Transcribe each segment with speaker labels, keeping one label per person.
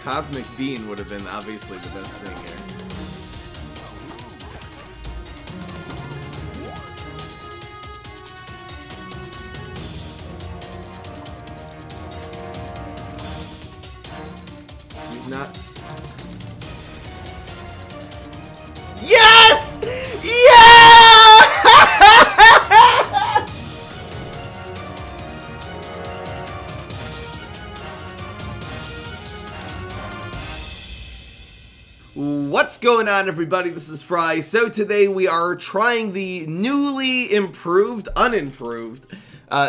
Speaker 1: Cosmic Bean would have been obviously the best thing here. He's not. Yes! Yeah! What's going on, everybody? This is Fry. So today we are trying the newly improved, unimproved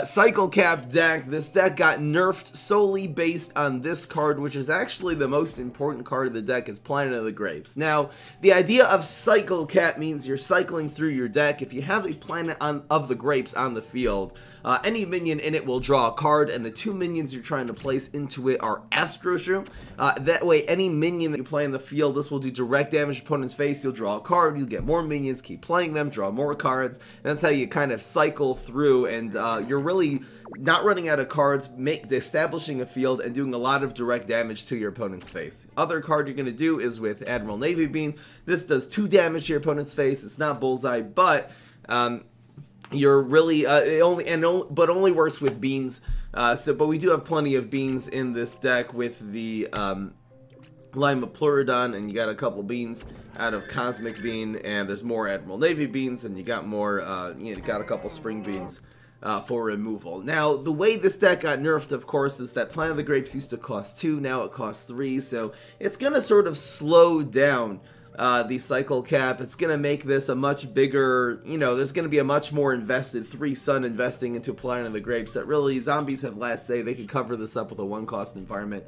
Speaker 1: Cycle Cap deck. This deck got nerfed solely based on this card, which is actually the most important card of the deck, is Planet of the Grapes. Now, the idea of Cycle Cap means you're cycling through your deck. If you have a Planet of the Grapes on the field, any minion in it will draw a card, and the two minions you're trying to place into it are Astro Shroom. That way, any minion that you play in the field, this will do direct damage to your opponent's face. You'll draw a card, you'll get more minions, keep playing them, draw more cards, and that's how you kind of cycle through, and you're really not running out of cards, establishing a field, and doing a lot of direct damage to your opponent's face. Other card you're going to do is with Admiral Navy Bean. This does 2 damage to your opponent's face. It's not bullseye, but you're really but only works with beans. But we do have plenty of beans in this deck with the Lima Pleurodon, and you got a couple beans out of Cosmic Bean, and there's more Admiral Navy Beans, and you got more, you got a couple Spring Beans for removal. Now, the way this deck got nerfed, of course, is that Planet of the Grapes used to cost 2, now it costs 3, so it's going to sort of slow down the Cycle Cap. It's going to make this a much bigger, there's going to be a much more invested 3 Sun investing into Planet of the Grapes that really, zombies have last say. They could cover this up with a 1-cost environment.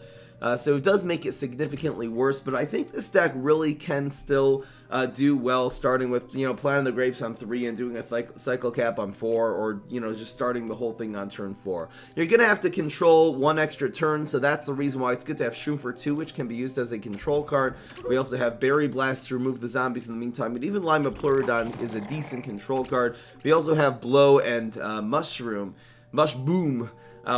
Speaker 1: So it does make it significantly worse, but I think this deck really can still do well, starting with, Planet of the Grapes on 3 and doing a Cycle Cap on 4, or, just starting the whole thing on turn 4. You're going to have to control 1 extra turn, so that's the reason why it's good to have Shroom for 2, which can be used as a control card. We also have Berry Blast to remove the zombies in the meantime, but even Lima Pleurodon is a decent control card. We also have Blow and Mushboom,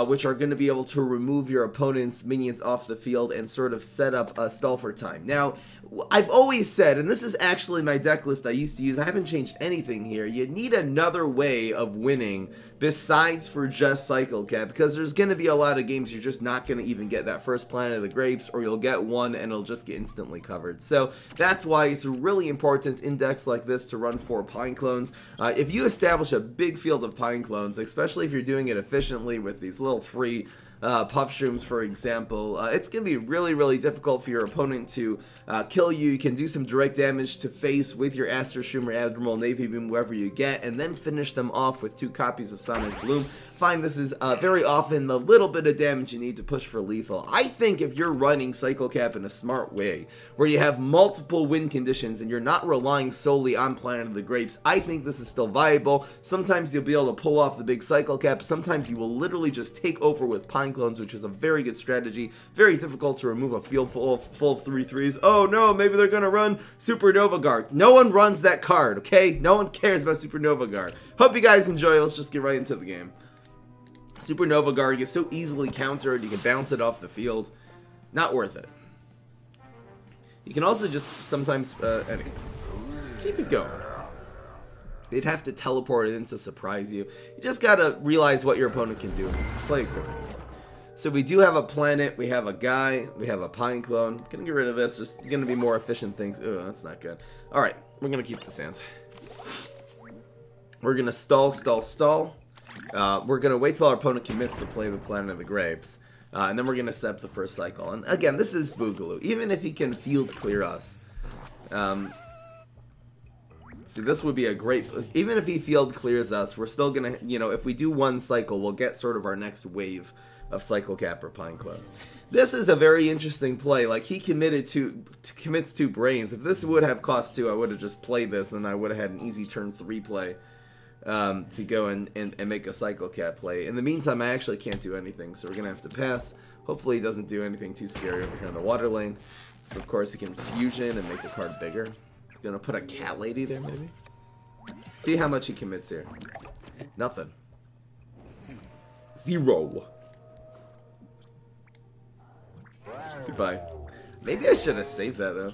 Speaker 1: which are going to be able to remove your opponent's minions off the field and sort of set up a stall for time. Now, I've always said, and this is actually my deck list I used to use, I haven't changed anything here, you need another way of winning besides for just Cycle Cap, because there's going to be a lot of games you're just not going to even get that first Planet of the Grapes, or you'll get one and it'll just get instantly covered. So that's why it's really important in decks like this to run 4 Pineclones. If you establish a big field of Pineclones, especially if you're doing it efficiently with these little free Puff Shrooms, for example, it's going to be really, really difficult for your opponent to kill you. You can do some direct damage to face with your Astro Shroom or Admiral Navy Beam, whoever you get, and then finish them off with 2 copies of Sonic Bloom. Find this is very often the little bit of damage you need to push for lethal. I think if you're running Cycle Cap in a smart way, where you have multiple win conditions and you're not relying solely on Planet of the Grapes, I think this is still viable. Sometimes you'll be able to pull off the big Cycle Cap. Sometimes you will literally just take over with Pineclones, which is a very good strategy. Very difficult to remove a field full of 3/3s. Oh no, maybe they're gonna run Supernova Guard. No one runs that card, okay? No one cares about Supernova Guard. Hope you guys enjoy. Let's just get right into the game. Supernova Guard gets so easily countered, you can bounce it off the field. Not worth it. You can also just sometimes, anyway, keep it going. They'd have to teleport it in to surprise you. You just gotta realize what your opponent can do and play accordingly. So we do have a planet, we have a guy, we have a Pineclone. Gonna get rid of this, there's gonna be more efficient things. Ooh, that's not good. Alright, we're gonna keep the sands. We're gonna stall. We're going to wait till our opponent commits to play the Planet of the Grapes. And then we're going to set up the first cycle. And again, this is Boogaloo. Even if he can field clear us. See, this would be a great... Even if he field clears us, we're still going to... if we do 1 cycle, we'll get sort of our next wave of Cycle Cap or Pineclone. This is a very interesting play. Like, he commits 2 brains. If this would have cost 2, I would have just played this, and I would have had an easy turn 3 play. To go and make a Cycle Cap play. In the meantime, I actually can't do anything, so we're going to have to pass. Hopefully he doesn't do anything too scary over here in the water lane. So, of course, he can fusion and make the card bigger. He's going to put a cat lady there, maybe? See how much he commits here. Nothing. 0. Goodbye. Maybe I should have saved that, though.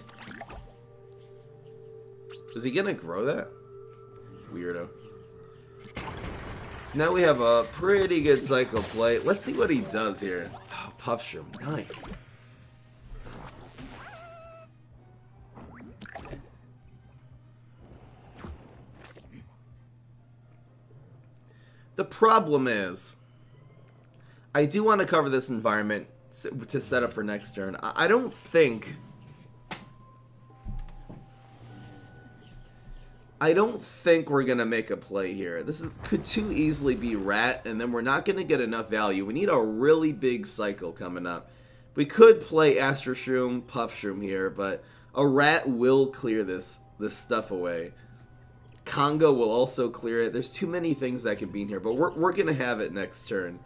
Speaker 1: Is he gonna grow that? Weirdo. So now we have a pretty good cycle play. Let's see what he does here. Oh, Puffshroom. Nice. The problem is, I do want to cover this environment to set up for next turn. I don't think we're going to make a play here. Could too easily be Rat, and then we're not going to get enough value. We need a really big cycle coming up. We could play Astroshroom, Puffshroom here, but a Rat will clear this stuff away. Congo will also clear it. There's too many things that can be in here, but we're going to have it next turn.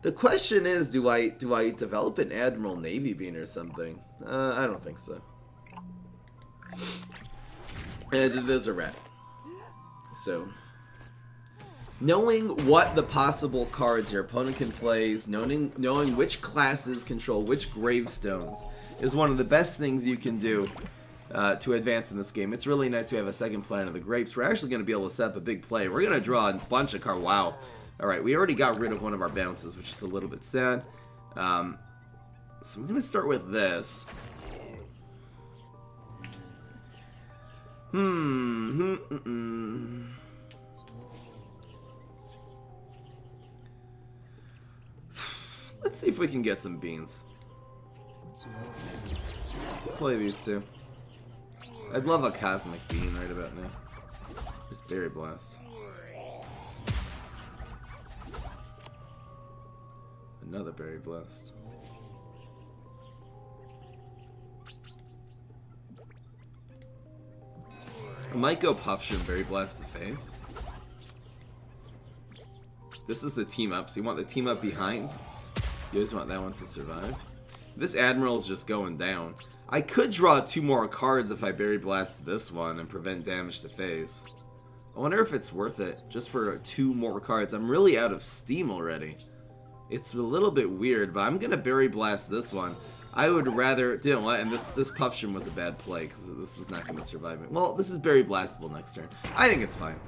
Speaker 1: The question is, do I develop an Admiral Navy Bean or something? I don't think so. And it is a Rat. So, knowing what the possible cards your opponent can play, knowing which classes control which gravestones is one of the best things you can do to advance in this game. It's really nice to have a second plan of the grapes. We're actually going to be able to set up a big play. We're going to draw a bunch of cards. Wow. Alright, we already got rid of one of our bounces, which is a little bit sad. So I'm going to start with this. Let's see if we can get some beans. Play these two. I'd love a Cosmic Bean right about now. Just Berry Blast. Another Berry Blast. I might go Puffshroom, Berry Blast to face. This is the team up, so you want the team up behind. You always want that one to survive. This Admiral's just going down. I could draw 2 more cards if I Berry Blast this one and prevent damage to face. I wonder if it's worth it, just for 2 more cards. I'm really out of steam already. It's a little bit weird, but I'm gonna Berry Blast this one. I would rather, you know what, and this Puffshroom was a bad play, because this is not gonna survive it. Well, this is Berry Blastable next turn. I think it's fine.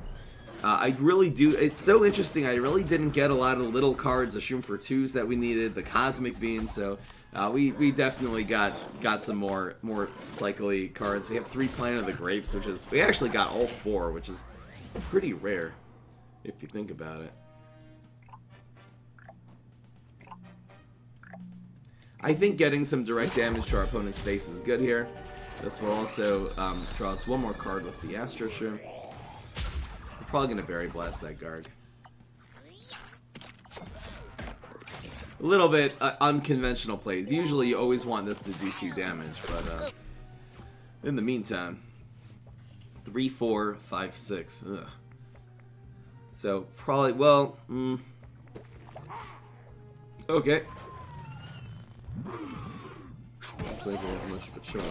Speaker 1: I really do, it's so interesting, I really didn't get a lot of little cards, the Shroom for 2s that we needed, the Cosmic Bean, so we definitely got some more cycly cards. We have 3 Planet of the Grapes, which is, we actually got all 4, which is pretty rare, if you think about it. I think getting some direct damage to our opponent's face is good here. This will also draw us 1 more card with the Astroshroom. We're probably going to Berry Blast that Garg. A little bit unconventional plays. Usually you always want this to do 2 damage, but in the meantime, 3, 4, 5, 6. Ugh. So probably, well, okay. Much of a choice.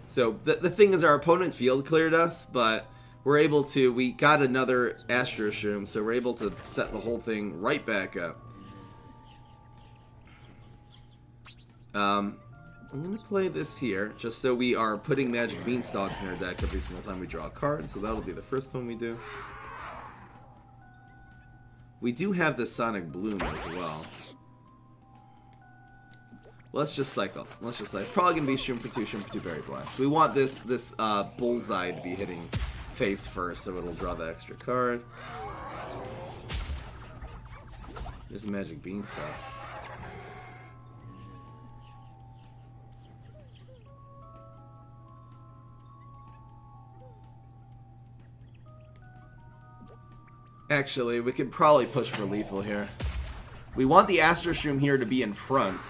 Speaker 1: So the thing is, our opponent field cleared us, but we're able to, we got another Astroshroom, so we're able to set the whole thing right back up. I'm going to play this here, just so we are putting Magic Beanstalks in our deck every single time we draw a card, so that'll be the first one we do. We do have the Sonic Bloom as well. Let's just cycle. Let's just cycle. It's probably going to be Shroom for 2 Berry Blast. We want this bullseye to be hitting face first, so it'll draw the extra card. There's a Magic Beanstalk. Actually, we could probably push for lethal here. We want the Astroshroom here to be in front.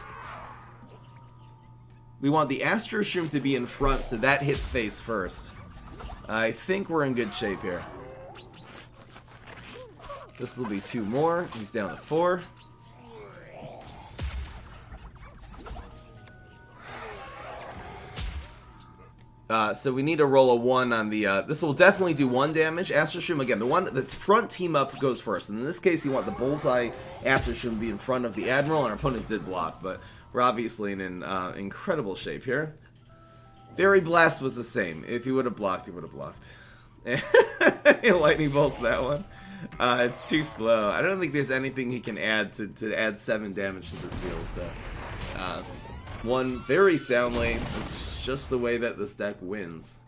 Speaker 1: We want the Astroshroom to be in front, so that hits face first. I think we're in good shape here. This will be 2 more. He's down to 4. So we need to roll a 1 on the, this will definitely do 1 damage. Astroshroom, again, the front team up goes first. And in this case, you want the bullseye Astroshroom to be in front of the Admiral, and our opponent did block. But We're obviously in incredible shape here. Berry Blast was the same. If he would have blocked, he would have blocked. Lightning Bolt's that one. It's too slow. I don't think there's anything he can add to add 7 damage to this field. So, won very soundly. It's just the way that this deck wins.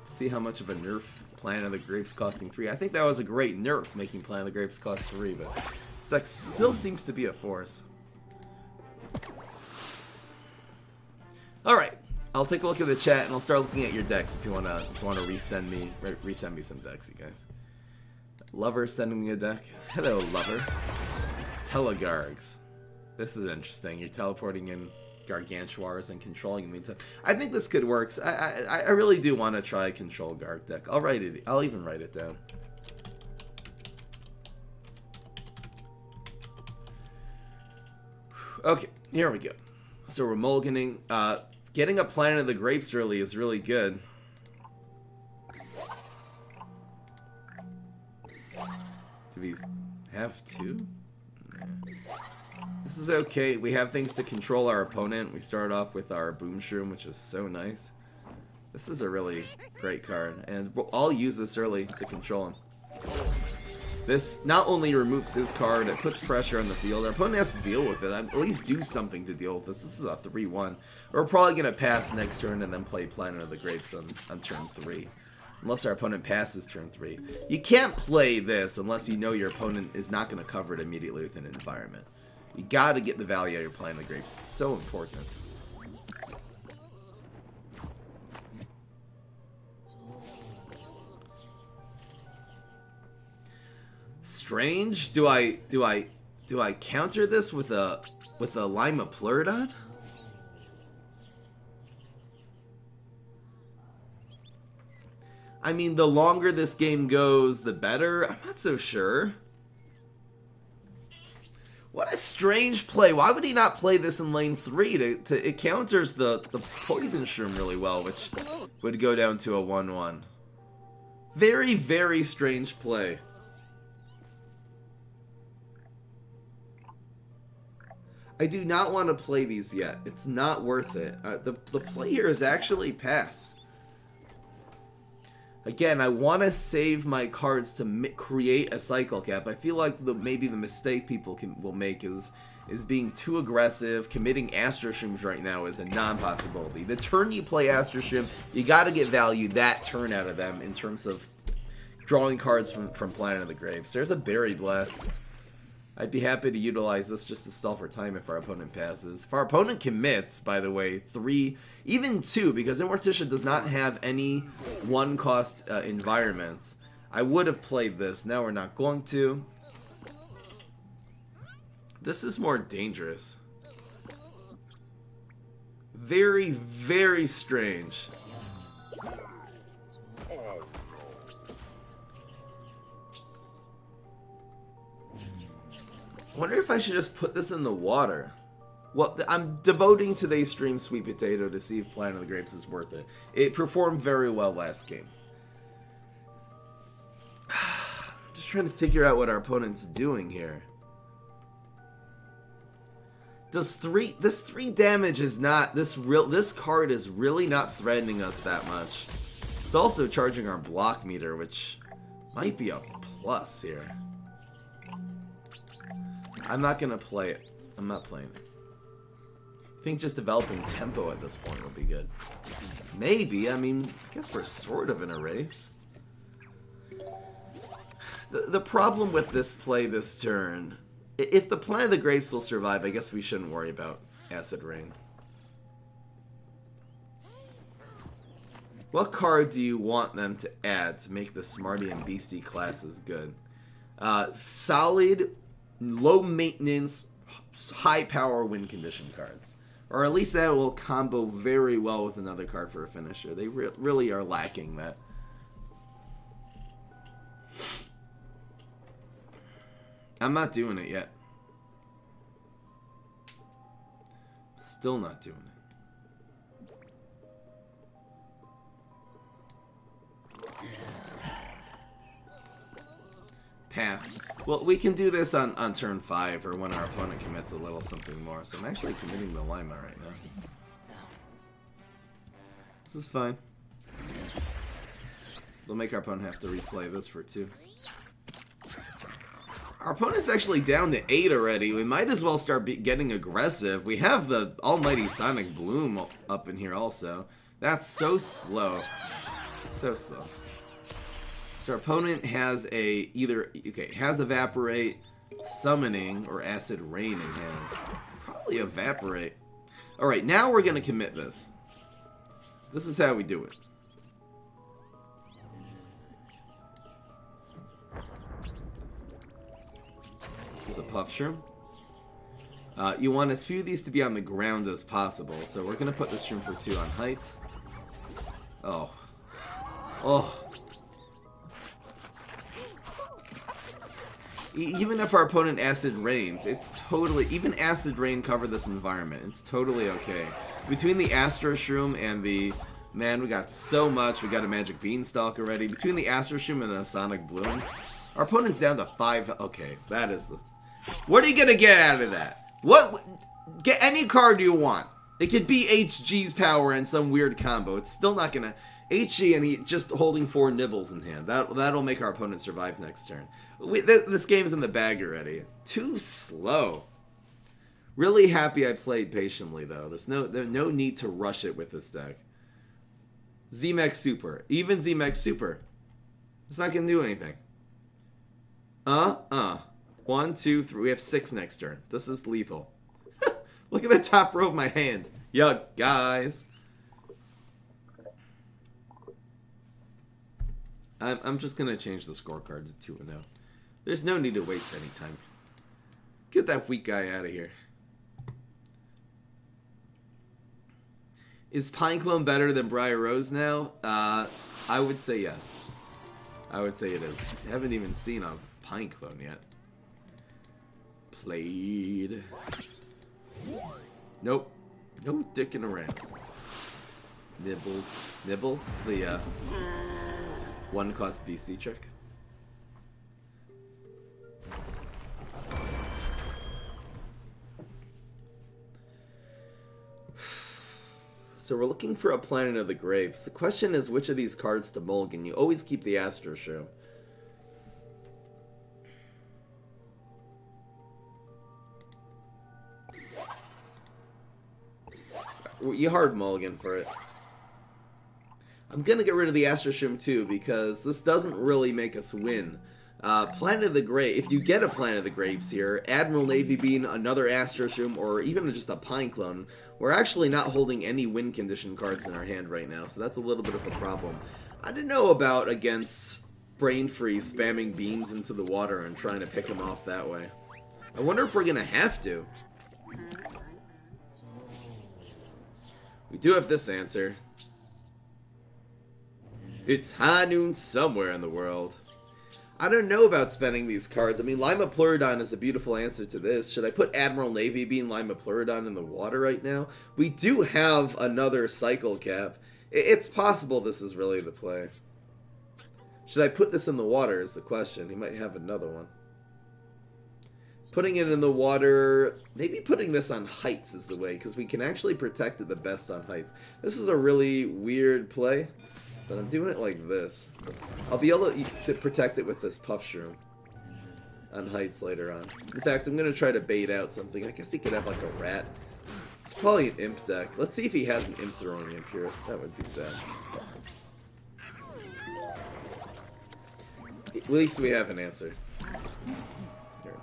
Speaker 1: See how much of a nerf Planet of the Grapes costing 3. I think that was a great nerf, making Planet of the Grapes cost 3, but this deck still seems to be a force. Alright, I'll take a look at the chat and I'll start looking at your decks if you wanna resend me some decks, you guys. Lover sending me a deck. Hello, Lover. Telegargs. This is interesting. You're teleporting in Gargantuars and controlling them. I think this could work. I really do want to try a control Garg deck. I'll even write it down. Okay, here we go. So we're mulliganing. Getting a Planet of the Grapes early is really good. Do we have 2? Nah. This is okay. We have things to control our opponent. We start off with our Boom Shroom, which is so nice. This is a really great card, and I'll use this early to control him. This not only removes his card, it puts pressure on the field. Our opponent has to deal with it. At least do something to deal with this. This is a 3-1. We're probably going to pass next turn and then play Planet of the Grapes on turn 3. Unless our opponent passes turn 3. You can't play this unless you know your opponent is not going to cover it immediately within an environment. You got to get the value out of your Planet of the Grapes. It's so important. Strange? Do I counter this with a Lima Pleurodon? I mean, the longer this game goes, the better. I'm not so sure. What a strange play. Why would he not play this in lane 3? It counters the Poison Shroom really well, which would go down to a 1-1. Very, very strange play. I do not want to play these yet. It's not worth it. The play here is actually pass. Again, I want to save my cards to create a cycle cap. I feel like maybe the mistake people will make is being too aggressive. Committing Astro Shrooms right now is a non-possibility. The turn you play Astro Shroom, you got to get value that turn out of them in terms of drawing cards from Planet of the Grapes. There's a Berry Blast. I'd be happy to utilize this just to stall for time if our opponent passes. If our opponent commits, by the way, 3, even 2, because Immorticia does not have any 1-cost environments, I would have played this. Now we're not going to. This is more dangerous. Very, very strange. I wonder if I should just put this in the water. Well, I'm devoting today's stream Sweet Potato to see if Planet of the Grapes is worth it. It performed very well last game. I'm just trying to figure out what our opponent's doing here. This 3 damage is not this card is really not threatening us that much. It's also charging our block meter, which might be a plus here. I'm not gonna play it. I'm not playing it. I think just developing tempo at this point will be good. Maybe. I mean, I guess we're sort of in a race. The problem with this play this turn, if the Planet of the Grapes will survive, I guess we shouldn't worry about Acid Rain. What card do you want them to add to make the Smarty and Beastie classes good? Solid, low maintenance, high power win condition cards. Or at least that will combo very well with another card for a finisher. They really are lacking that. I'm not doing it yet. Still not doing it. Pass. Well, we can do this on turn 5 or when our opponent commits a little something more. So I'm actually committing the Lima right now. This is fine. We'll make our opponent have to replay this for 2. Our opponent's actually down to 8 already. We might as well start getting aggressive. We have the almighty Sonic Bloom up in here also. That's so slow. So slow. So our opponent has has Evaporate, Summoning, or Acid Rain in hand. Probably Evaporate. Alright, now we're going to commit this. This is how we do it. There's a Puff Shroom. You want as few of these to be on the ground as possible, so we're going to put this Shroom for 2 on heights. Oh. Oh. Even if our opponent Acid Rains, it's totally... Even Acid Rain cover this environment. It's totally okay. Between the Astro Shroom and the... Man, we got so much. We got a Magic Beanstalk already. Between the Astro Shroom and the Sonic Bloom, our opponent's down to 5... Okay, that is the... What are you going to get out of that? What? Get any card you want. It could be HG's power and some weird combo. It's still not going to... HG and he just holding 4 nibbles in hand. That'll make our opponent survive next turn. This game's in the bag already. Too slow. Really happy I played patiently, though. There's no need to rush it with this deck. Z-Max Super. Even Z-Max Super. It's not going to do anything. 1, 2, 3. We have 6 next turn. This is lethal. Look at the top row of my hand. Yo, guys. I'm just going to change the scorecard to 2-0. There's no need to waste any time. Get that weak guy out of here. Is Pineclone better than Briar Rose now? I would say yes. I would say it is. I haven't even seen a Pineclone yet. Played. Nope. No dicking around. Nibbles. Nibbles? The, 1-cost beastie trick. So we're looking for a Planet of the Grapes. The question is which of these cards to mulligan. You always keep the Astro Shroom. You hard mulligan for it. I'm going to get rid of the Astro Shroom too because this doesn't really make us win. Planet of the Grapes, if you get a Planet of the Grapes here, Admiral Navy Bean, another Astro Shroom, or even just a Pineclone, we're actually not holding any win condition cards in our hand right now, so that's a little bit of a problem. I don't know about against Brain Freeze spamming beans into the water and trying to pick them off that way. I wonder if we're going to have to. We do have this answer. It's high noon somewhere in the world. I don't know about spending these cards. I mean, Lima Pleurodon is a beautiful answer to this. Should I put Admiral Navy Bean Lima Pleurodon in the water right now? We do have another Cycle Cap. It's possible this is really the play. Should I put this in the water is the question. He might have another one. Putting it in the water, maybe putting this on heights is the way, because we can actually protect it the best on heights. This is a really weird play. But I'm doing it like this. I'll be able to protect it with this Puff Shroom on heights later on. In fact, I'm going to try to bait out something. I guess he could have like a rat. It's probably an Imp deck. Let's see if he has an Imp throwing Imp here. That would be sad. At least we have an answer. You're annoying.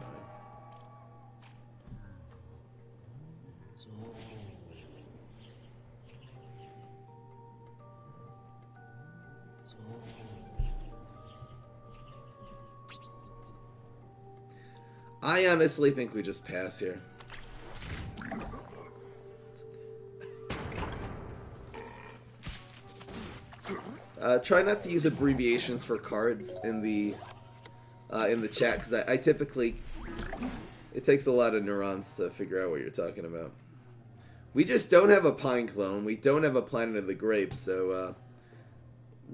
Speaker 1: I honestly think we just pass here. Try not to use abbreviations for cards in the chat, because I typically... It takes a lot of neurons to figure out what you're talking about. We just don't have a Pineclone. We don't have a Planet of the Grapes, so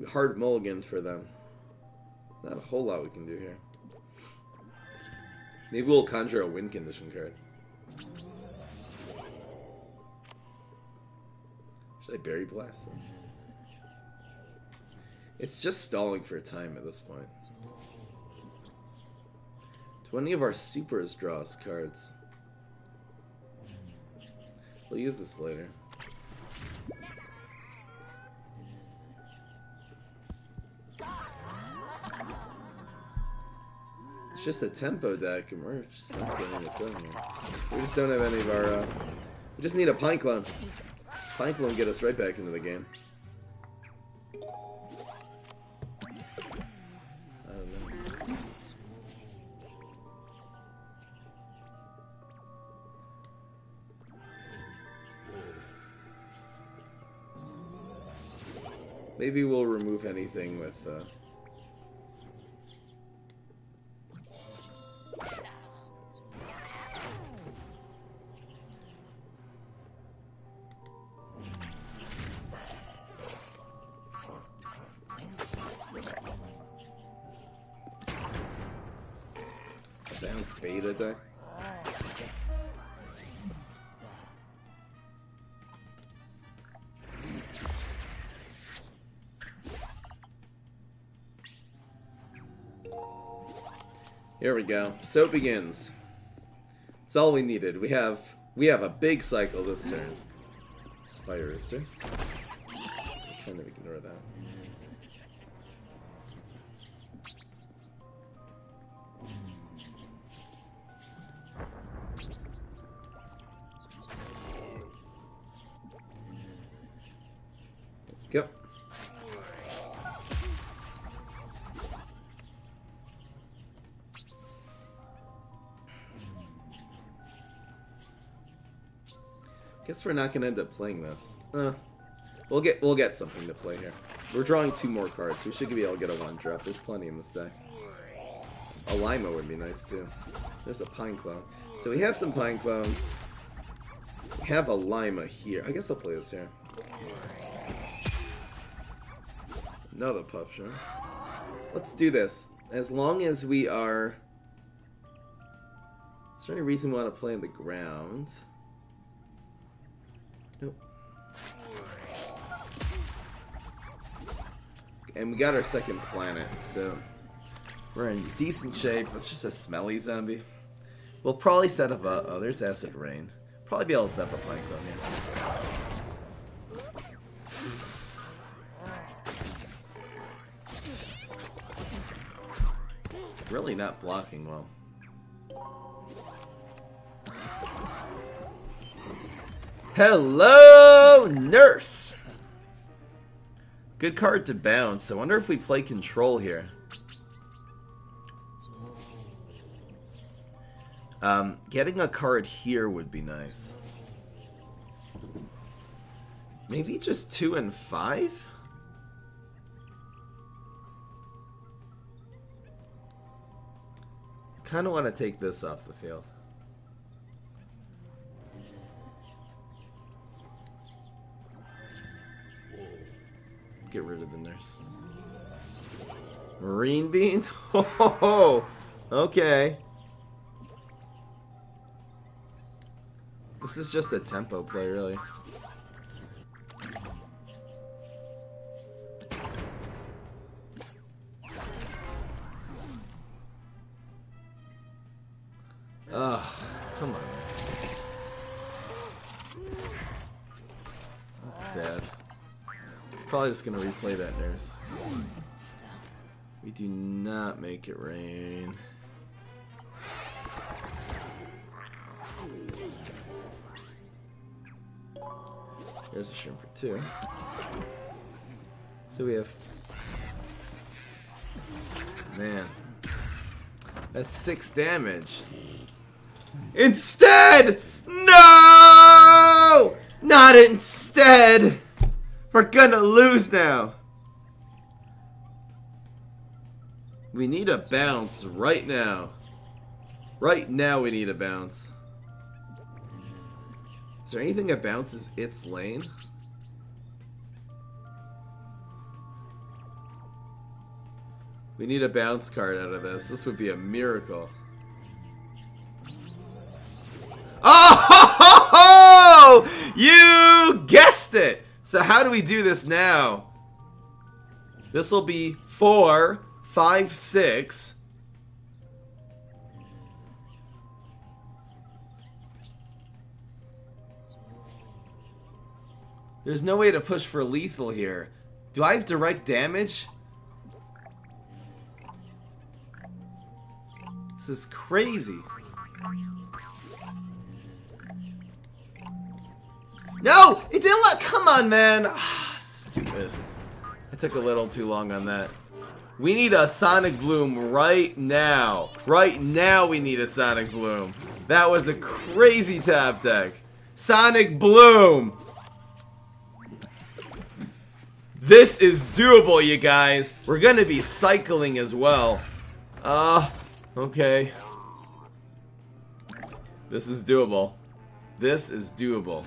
Speaker 1: hard mulligan for them. Not a whole lot we can do here. Maybe we'll conjure a win condition card. Should I Berry Blast this? It's just stalling for time at this point. Do any of our supers draw us cards? We'll use this later. It's just a tempo deck, and we're just not getting it done here. We just don't have any of our, we just need a Pineclone. Pineclone get us right back into the game. I don't know. Maybe we'll remove anything with, bounce beta deck. Here we go. So it begins. It's all we needed. We have a big cycle this turn. Fire Rooster. Kind of ignore that. Go. Guess we're not gonna end up playing this. We'll get something to play here. We're drawing 2 more cards. We should be able to get a 1-drop. There's plenty in this deck. A Lima would be nice too. There's a Pineclone. So we have some Pineclones. We have a Lima here. I guess I'll play this here. Another Puff Shot. Let's do this. As long as we are... Is there any reason we want to play on the ground? Nope. And we got our second planet, so we're in decent shape. That's just a smelly zombie. We'll probably set up a... Oh, there's Acid Rain. Probably be able to set up a Pineclone here. Really not blocking well. Hello, Nurse! Good card to bounce. I wonder if we play Control here. Getting a card here would be nice. Maybe just 2 and 5? Kind of want to take this off the field. Get rid of the Nurse. Marine Bean? Oh, okay. This is just a tempo play, really. Ugh, come on. That's sad. Probably just gonna replay that Nurse. We do not make it rain. There's a shrimp for 2. So we have... Man. That's 6 damage. Instead! No! Not instead! We're gonna lose now. We need a bounce right now. Right now we need a bounce. Is there anything that bounces its lane? We need a bounce card out of this. This would be a miracle. So how do we do this now? This will be 4, 5, 6. There's no way to push for lethal here. Do I have direct damage? This is crazy. No! It didn't let... Come on, man. Ah, stupid. I took a little too long on that. We need a Sonic Bloom right now. Right now we need a Sonic Bloom. That was a crazy tap deck. Sonic Bloom! This is doable, you guys. We're gonna be cycling as well. Okay. This is doable. This is doable.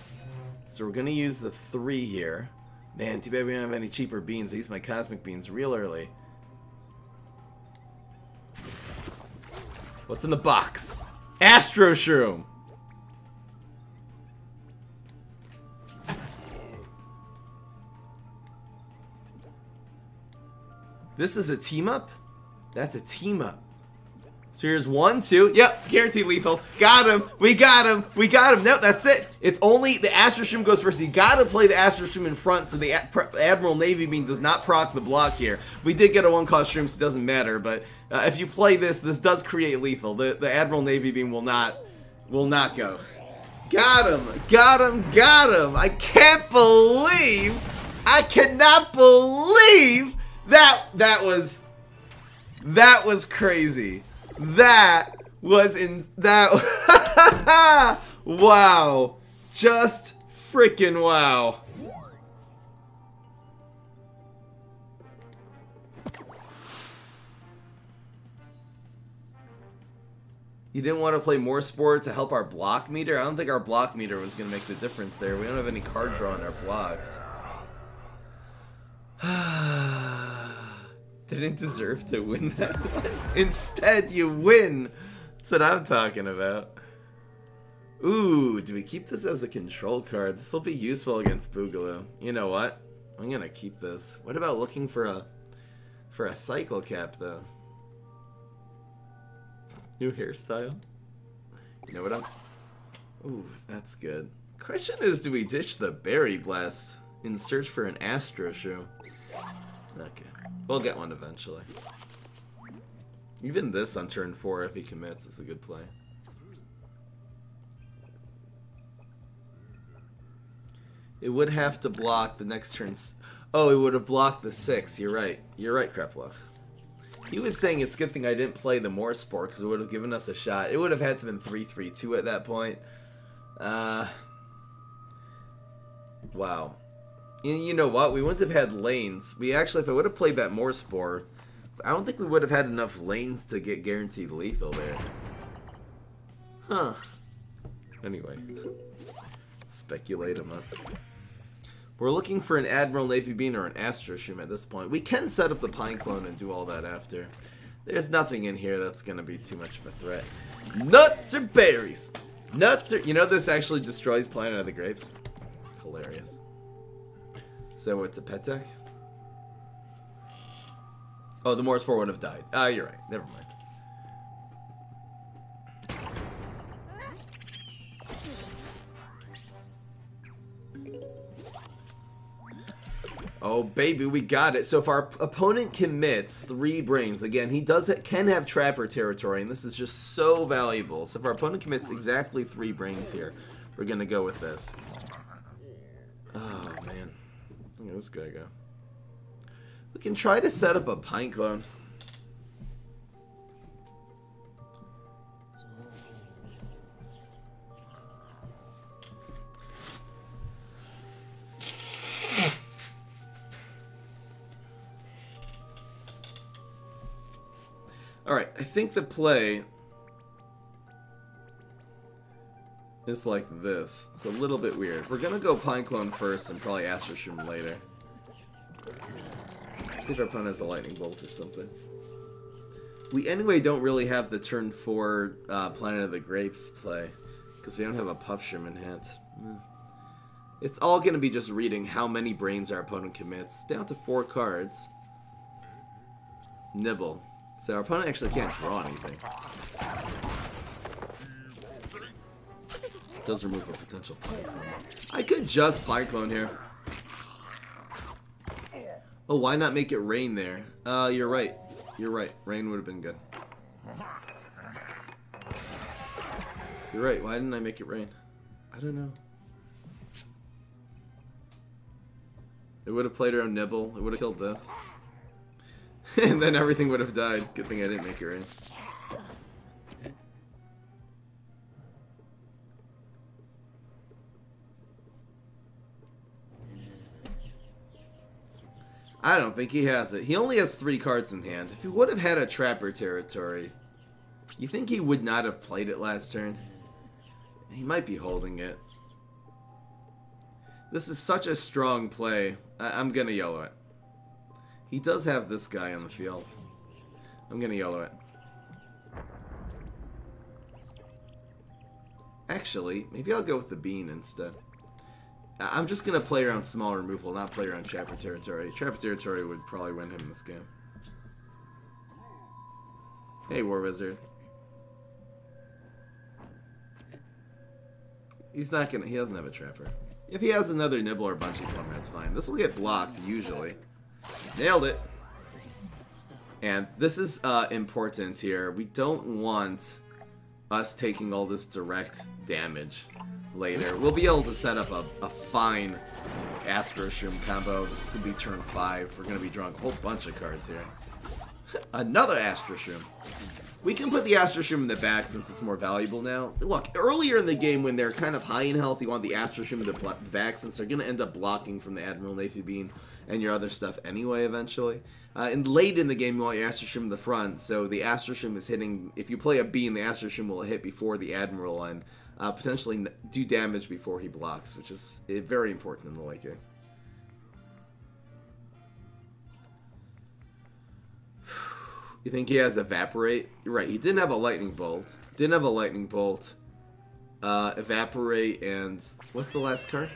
Speaker 1: So we're gonna use the 3 here. Man, too bad we don't have any cheaper beans. I used my cosmic beans real early. What's in the box? Astro Shroom! This is a team up? That's a team up. So here's 1, 2. Yep, it's guaranteed lethal. Got him. We got him. We got him. No, that's it. It's only the Astro Shroom goes first. You gotta play the Astro Shroom in front so the Admiral Navy Beam does not proc the block here. We did get a 1-cost Shroom, so it doesn't matter. But if you play this, this does create lethal. The Admiral Navy Beam will not go. Got him. Got him. Got him. I can't believe. I cannot believe that was crazy. That was wow. Just freaking wow. You didn't want to play more sport to help our block meter? I don't think our block meter was going to make the difference there. We don't have any card draw on our blocks. Didn't deserve to win that one. Instead, you win. That's what I'm talking about. Ooh, do we keep this as a control card? This will be useful against Boogaloo. You know what? I'm gonna keep this. What about looking for a cycle cap though? New hairstyle. You know what I'm... Ooh, that's good. Question is, do we ditch the Berry Blast in search for an Astro Shoe? Okay. We'll get one eventually. Even this on turn 4, if he commits, is a good play. It would have to block the next turn's... Oh, it would have blocked the 6. You're right. You're right, Kreplach. He was saying it's a good thing I didn't play the more sport because it would have given us a shot. It would have had to have been 3-3-2 at that point. Wow. You know what? We wouldn't have had lanes. We actually, if I would have played that more spore, I don't think we would have had enough lanes to get guaranteed lethal there. Huh. Anyway. Speculate them up. We're looking for an Admiral Navy Bean or an Astro Shroom at this point. We can set up the Pineclone and do all that after. There's nothing in here that's going to be too much of a threat. Nuts or berries? Nuts or... You know this actually destroys Planet of the Grapes? Hilarious. So it's a pet deck? Oh, the Morse 4 would have died. Ah, you're right. Never mind. Oh, baby, we got it. So if our opponent commits 3 brains, again, he can have Trapper territory, and this is just so valuable. So if our opponent commits exactly 3 brains here, we're going to go with this. Oh, man. Look at this guy go. We can try to set up a Pineclone. Alright, I think the play is like this. It's a little bit weird. We're gonna go Pineclone first and probably Astro Shroom later. See if our opponent has a Lightning Bolt or something. We anyway don't really have the turn 4 Planet of the Grapes play because we don't have a Puff Shroom in hand. It's all going to be just reading how many brains our opponent commits. Down to 4 cards. Nibble. So our opponent actually can't draw anything. It does remove a potential Pineclone. I could just Pineclone here. Oh, why not make it rain there? You're right. You're right. Rain would have been good. You're right. Why didn't I make it rain? I don't know. It would have played around Nibble. It would have killed this. And then everything would have died. Good thing I didn't make it rain. I don't think he has it. He only has 3 cards in hand. If he would have had a Trapper territory, you think he would not have played it last turn? He might be holding it. This is such a strong play. I'm gonna yellow it. He does have this guy on the field. I'm gonna yellow it. Actually, maybe I'll go with the bean instead. I'm just gonna play around small removal, not play around Trapper territory. Trapper territory would probably win him this game. Hey, War Wizard. He's not gonna. He doesn't have a Trapper. If he has another Nibble or Bungee Plumber, that's fine. This will get blocked usually. Nailed it. And this is important here. We don't want us taking all this direct damage later. We'll be able to set up a fine Astro Shroom combo. This is going to be turn 5. We're going to be drawing a whole bunch of cards here. Another Astro Shroom. We can put the Astro Shroom in the back since it's more valuable now. Look, earlier in the game when they're kind of high in health, you want the Astro Shroom in the back since they're going to end up blocking from the Admiral Navy Bean and your other stuff anyway eventually. And late in the game, you want your Astro Shroom in the front, so the Astro Shroom is hitting... If you play a Bean, the Astro Shroom will hit before the Admiral and potentially do damage before he blocks, which is very important in the late game. You think he has Evaporate? You're right, he didn't have a Lightning Bolt. Didn't have a Lightning Bolt. Evaporate and... What's the last card?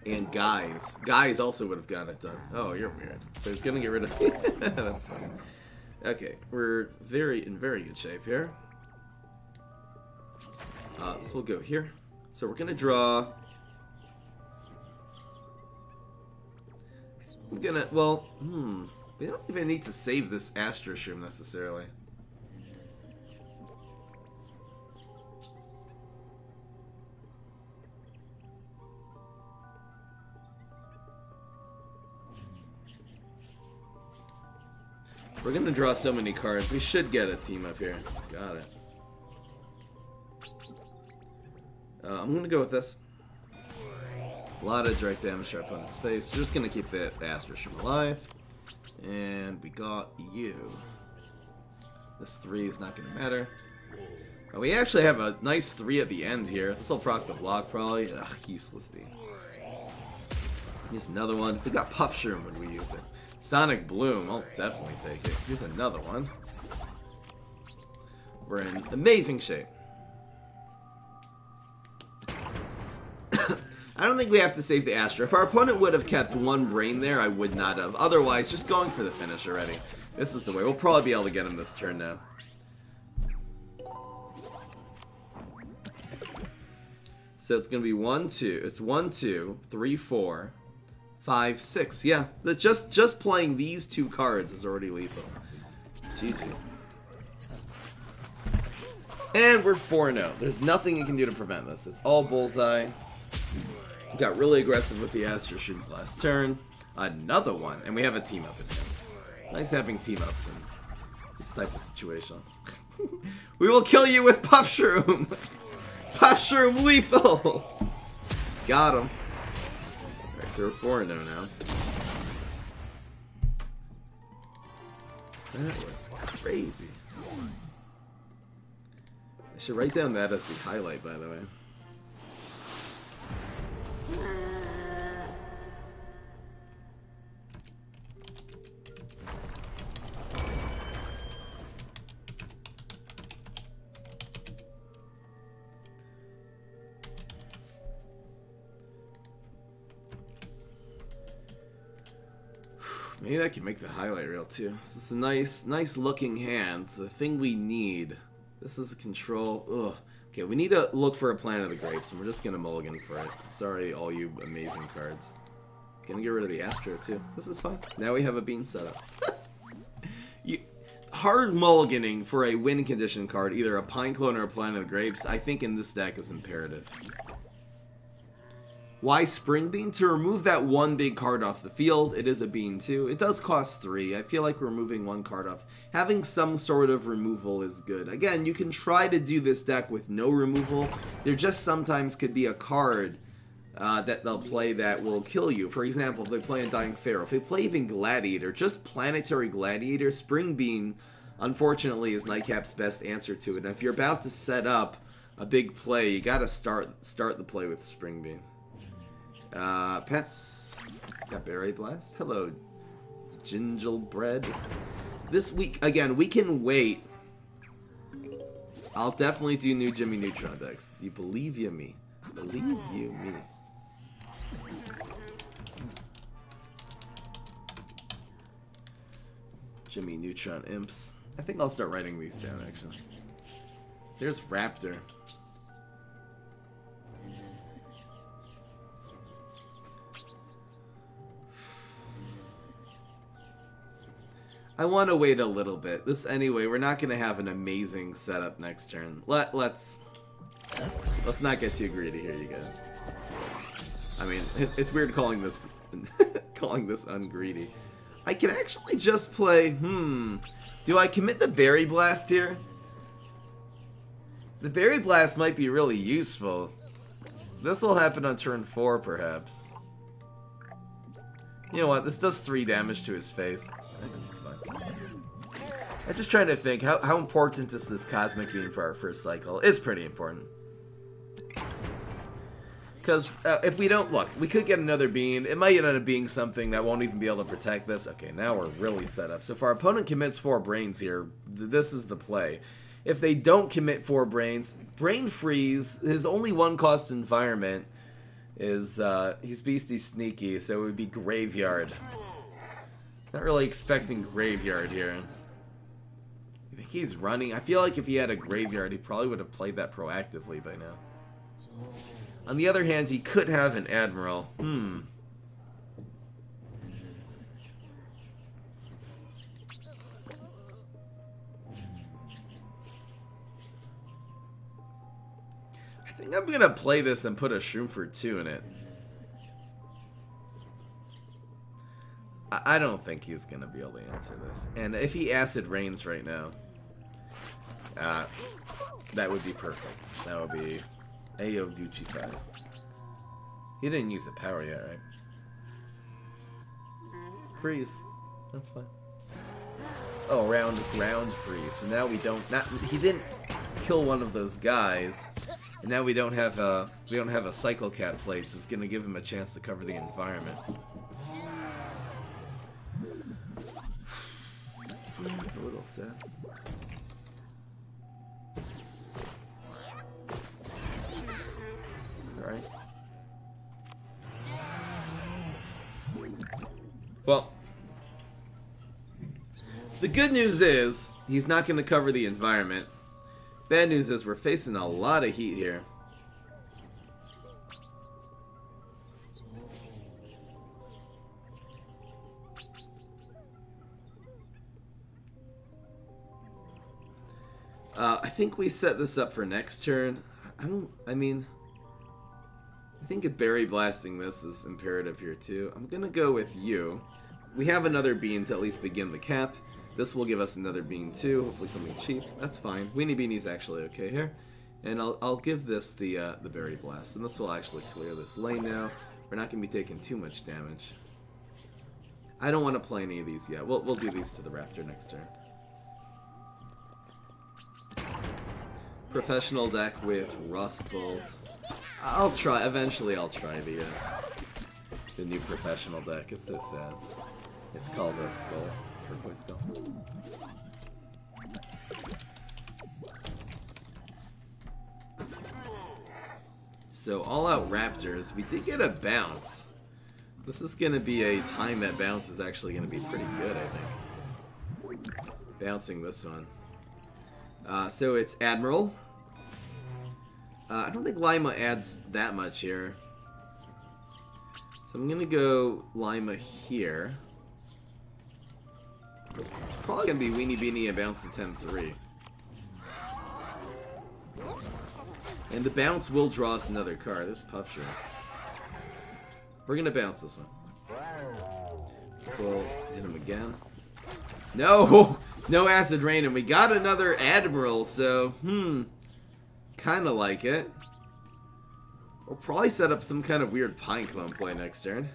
Speaker 1: And Guys. Guys also would have gotten it done. Oh, you're weird. So he's gonna get rid of me. That's fine. Okay, we're in very good shape here. So we'll go here. So we're gonna draw... I'm gonna, well, we don't even need to save this Astro Shroom necessarily. We're gonna draw so many cards. We should get a team up here. Got it. I'm gonna go with this. A lot of direct damage to our opponent's face. We're just gonna keep the Astro Shroom alive. And we got you. This 3 is not gonna matter. Oh, we actually have a nice 3 at the end here. This will proc the block probably. Ugh, useless beam. Here's another one. If we got Puff Shroom, would we use it? Sonic Bloom, I'll definitely take it. Here's another one. We're in amazing shape. I don't think we have to save the Astro. If our opponent would have kept 1 brain there, I would not have. Otherwise, just going for the finish already. This is the way. We'll probably be able to get him this turn now. So it's going to be 1, 2. It's 1, 2, 3, 4, 5, 6. Yeah, just playing these 2 cards is already lethal. GG. And we're 4-0. There's nothing you can do to prevent this. It's all bullseye. Got really aggressive with the Astro Shrooms last turn. Another one. And we have a team up in hand. Nice having team ups in this type of situation. We will kill you with Puff Shroom. Puff Shroom lethal. Got him. Alright, so we're 4-0 now. That was crazy. I should write down that as the highlight, by the way. Maybe that can make the highlight reel too. This is a nice looking hand. It's the thing we need. This is a control. Ugh. Okay, we need to look for a Planet of the Grapes, and we're just gonna mulligan for it. Sorry, all you amazing cards. Gonna get rid of the Astro too. This is fine. Now we have a bean setup. Hard mulliganing for a win condition card, either a Pineclone or a Planet of the Grapes, I think in this deck is imperative. Why Spring Bean? To remove that one big card off the field. It is a bean too. It does cost 3. I feel like removing one card off. Having some sort of removal is good. Again, you can try to do this deck with no removal. There just sometimes could be a card that they'll play that will kill you. For example, if they play a Dying Pharaoh. If they play even Gladiator, just Planetary Gladiator, Spring Bean, unfortunately, is Nightcap's best answer to it. And if you're about to set up a big play, you gotta start the play with Spring Bean. Pets. Got Berry Blast. Hello, Gingerbread. This week, again, we can wait. I'll definitely do new Jimmy Neutron decks. Do you believe you me? Believe you me. Jimmy Neutron Imps. I think I'll start writing these down, actually. There's Raptor. I want to wait a little bit. Anyway, we're not going to have an amazing setup next turn. Let's not get too greedy here, you guys. I mean, it's weird calling this ungreedy. I can actually just play, do I commit the Berry Blast here? The Berry Blast might be really useful. This will happen on turn 4, perhaps. You know what? This does 3 damage to his face. I think it's fine. I'm just trying to think, how important is this Cosmic Beam for our first cycle? It's pretty important. Because if we don't, look, we could get another bean. It might end up being something that won't even be able to protect this. Okay, now we're really set up. So if our opponent commits 4 brains here, this is the play. If they don't commit 4 brains, Brain Freeze, his only 1-cost environment is, he's Beastie Sneaky, so it would be Graveyard. Not really expecting Graveyard here. I think he's running. I feel like if he had a Graveyard, he probably would have played that proactively by now. On the other hand, he could have an Admiral. I think I'm gonna play this and put a Shroomford 2 in it. I don't think he's gonna be able to answer this. And if he Acid Rains right now, that would be perfect. That would be Ayo Gucci 5. He didn't use a power yet, right? Freeze. That's fine. Oh, round freeze. So now we don't. He didn't kill one of those guys, and now we don't have a Cycle Cat plate, so it's gonna give him a chance to cover the environment. It's a little sad. Alright. Well, the good news is he's not going to cover the environment. Bad news is we're facing a lot of heat here. I think we set this up for next turn. I think Berry Blasting this is imperative here too. I'm gonna go with you. We have another bean to at least begin the cap. This will give us another bean too, hopefully something cheap. That's fine. Weenie Beanie's actually okay here. And I'll give this the Berry Blast, and this will actually clear this lane now. We're not gonna be taking too much damage. I don't want to play any of these yet. We'll do these to the Raptor next turn. Professional deck with Rust Bolt. I'll try. Eventually, I'll try the new professional deck. It's so sad. It's called a Skull, Turquoise Skull. So all out Raptors. We did get a bounce. This is going to be a time that bounce is actually going to be pretty good, I think. Bouncing this one. So it's Admiral. I don't think Lima adds that much here. So I'm going to go Lima here. It's probably going to be Weenie Beanie and bounce to 10-3. And the bounce will draw us another card. There's Puff Shrimp. We're going to bounce this one. So we'll hit him again. No! No Acid Rain, and we got another Admiral, so, kind of like it. We'll probably set up some kind of weird Pineclone play next turn.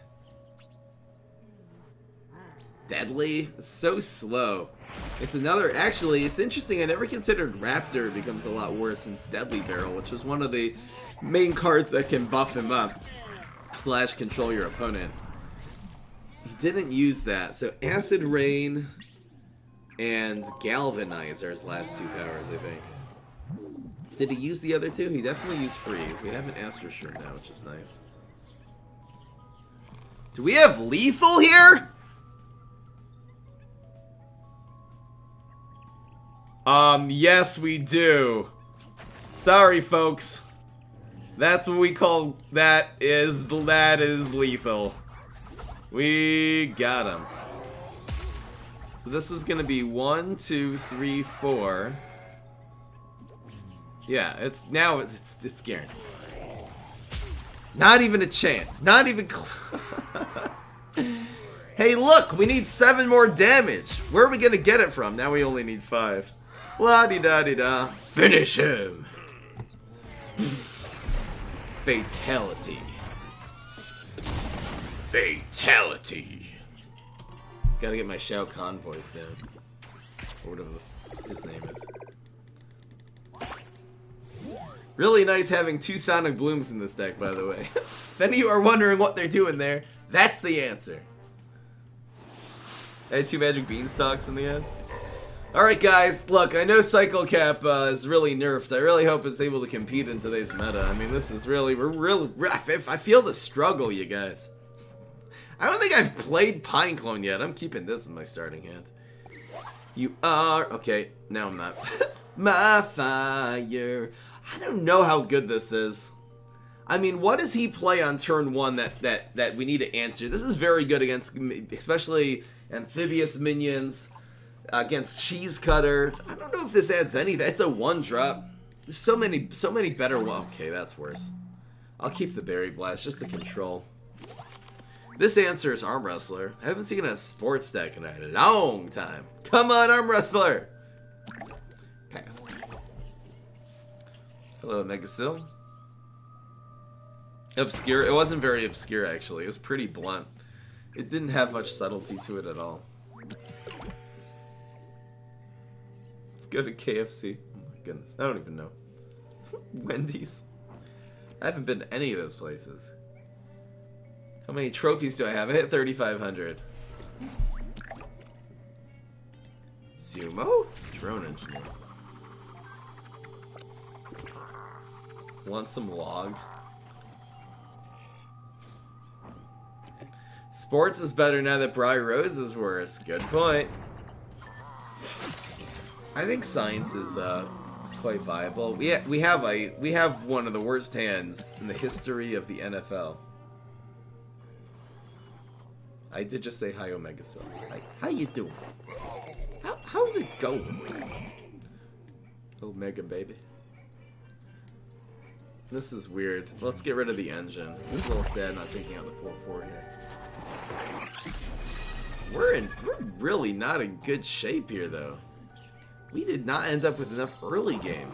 Speaker 1: Deadly? It's so slow. It's another, actually, it's interesting, I never considered Raptor becomes a lot worse since Deadly Barrel, which was one of the main cards that can buff him up, / control your opponent. He didn't use that, so Acid Rain and Galvanize are his last 2 powers, I think. Did he use the other 2? He definitely used Freeze. We have an Astro Shroom now, which is nice. Do we have Lethal here? Yes we do. Sorry, folks. That's what we call that is Lethal. We got him. So this is gonna be 1, 2, 3, 4. Yeah, it's guaranteed. Not even a chance. Not even Hey, look, we need 7 more damage. Where are we gonna get it from? Now we only need 5. La-di-da-di-da. Finish him. Fatality. Fatality. Gotta get my Shao Kahn voice down. Or whatever his name is. Really nice having 2 Sonic Blooms in this deck, by the way. If any of you are wondering what they're doing there, that's the answer. I had 2 Magic Beanstalks in the end. Alright guys, look, I know Cycle Cap is really nerfed. I really hope it's able to compete in today's meta. I mean, this is really, I feel the struggle, you guys. I don't think I've played Pineclone yet. I'm keeping this in my starting hand. You are, okay, now I'm not. My fire. I don't know how good this is. I mean, what does he play on turn 1 that we need to answer? This is very good against, especially amphibious minions. Against Cheese Cutter. I don't know if this adds anything. It's a 1-drop. There's so many better. Well, okay, that's worse. I'll keep the Berry Blast just to control. This answer is Arm Wrestler. I haven't seen a sports deck in a long time. Come on, Arm Wrestler. Pass. Hello, Megasil. Obscure. It wasn't very obscure, actually. It was pretty blunt. It didn't have much subtlety to it at all. Go to KFC. Oh my goodness. I don't even know. Wendy's. I haven't been to any of those places. How many trophies do I have? I hit 3,500. Sumo? Drone Engineer. Want some log? Sports is better now that Bri Rose is worse. Good point. I think science is quite viable. We have one of the worst hands in the history of the NFL. I did just say hi, Omega Cell. Hi, how you doing? How's it going? Omega baby. This is weird. Let's get rid of the engine. It's a little sad not taking out the 4-4 here. We're really not in good shape here though. We did not end up with enough early game.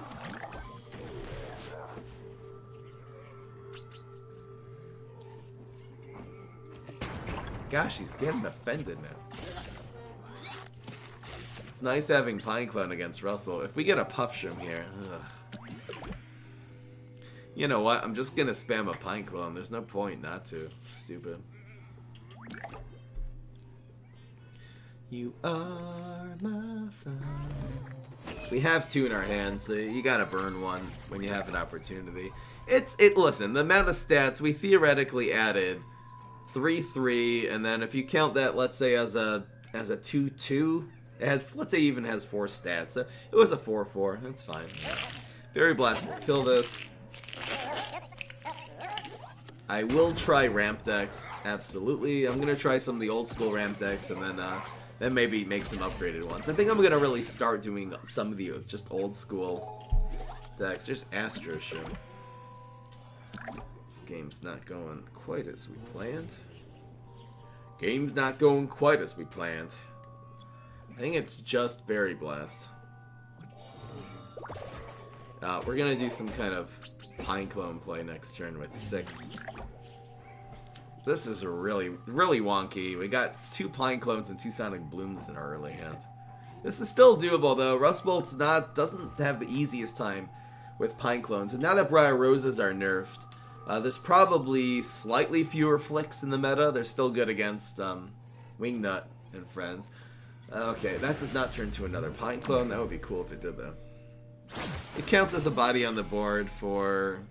Speaker 1: Gosh, he's getting offended now. It's nice having Pineclone against Rustball. If we get a Puff Shroom here, you know what? I'm just gonna spam a Pineclone. There's no point not to. Stupid. You are my fire. We have 2 in our hands, so you gotta burn one when you have an opportunity. Listen, the amount of stats, we theoretically added 3/3, and then if you count that, let's say as a 2/2, it had, let's say, even has 4 stats. So it was a 4/4. That's fine. Fairy Blast will kill this. I will try ramp decks, absolutely. I'm gonna try some of the old school ramp decks, and then maybe make some upgraded ones. I think I'm gonna really start doing some of the just old school decks. There's Astro Show. This game's not going quite as we planned. Game's not going quite as we planned. I think it's just Berry Blast. We're gonna do some kind of Pineclone play next turn with 6. This is really wonky. We got 2 Pineclones and 2 Sonic Blooms in our early hand. This is still doable though. Rust Bolt's doesn't have the easiest time with Pineclones, and now that Briar Roses are nerfed, there's probably slightly fewer flicks in the meta. They're still good against Wingnut and friends. Okay, that does not turn to another Pineclone. That would be cool if it did though. It counts as a body on the board for